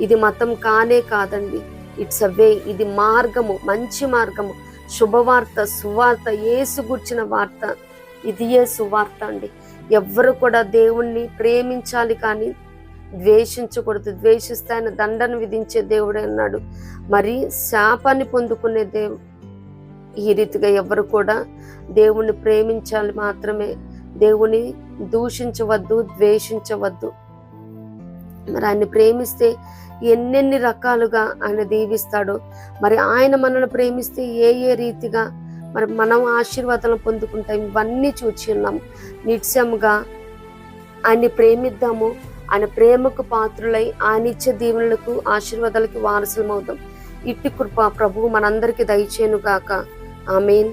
ఇది మతం కానే కాదండి, ఇట్స్ అ వే. ఇది మార్గము, మంచి మార్గము, శుభవార్త, సువార్త, యేసు గుర్చిన వార్త. ఇది సువార్త అండి. ఎవ్వరు కూడా దేవుణ్ణి ప్రేమించాలి కానీ ద్వేషించకూడదు. ద్వేషిస్తే ఆయన దండను విధించే దేవుడే అన్నాడు. మరి శాపాన్ని పొందుకునే ఈ రీతిగా ఎవరు కూడా దేవుణ్ణి ప్రేమించాలి మాత్రమే. దేవుని దూషించవద్దు, ద్వేషించవద్దు. మరి ఆయన్ని ప్రేమిస్తే ఎన్నెన్ని రకాలుగా ఆయన దీవిస్తాడో, మరి ఆయన మనల్ని ప్రేమిస్తే ఏ రీతిగా మరి మనం ఆశీర్వాదాలను పొందుకుంటాం, ఇవన్నీ చూచి ఉన్నాము. నిత్యముగా ఆయన్ని ప్రేమిద్దాము. ఆయన ప్రేమకు పాత్రులై ఆయన ఇచ్చే దీవెనలకు ఆశీర్వాదాలకి వారసులం అవుతాం. ఇట్టి కృప ప్రభువు మనందరికీ దయచేయును గాక. ఆమేన్.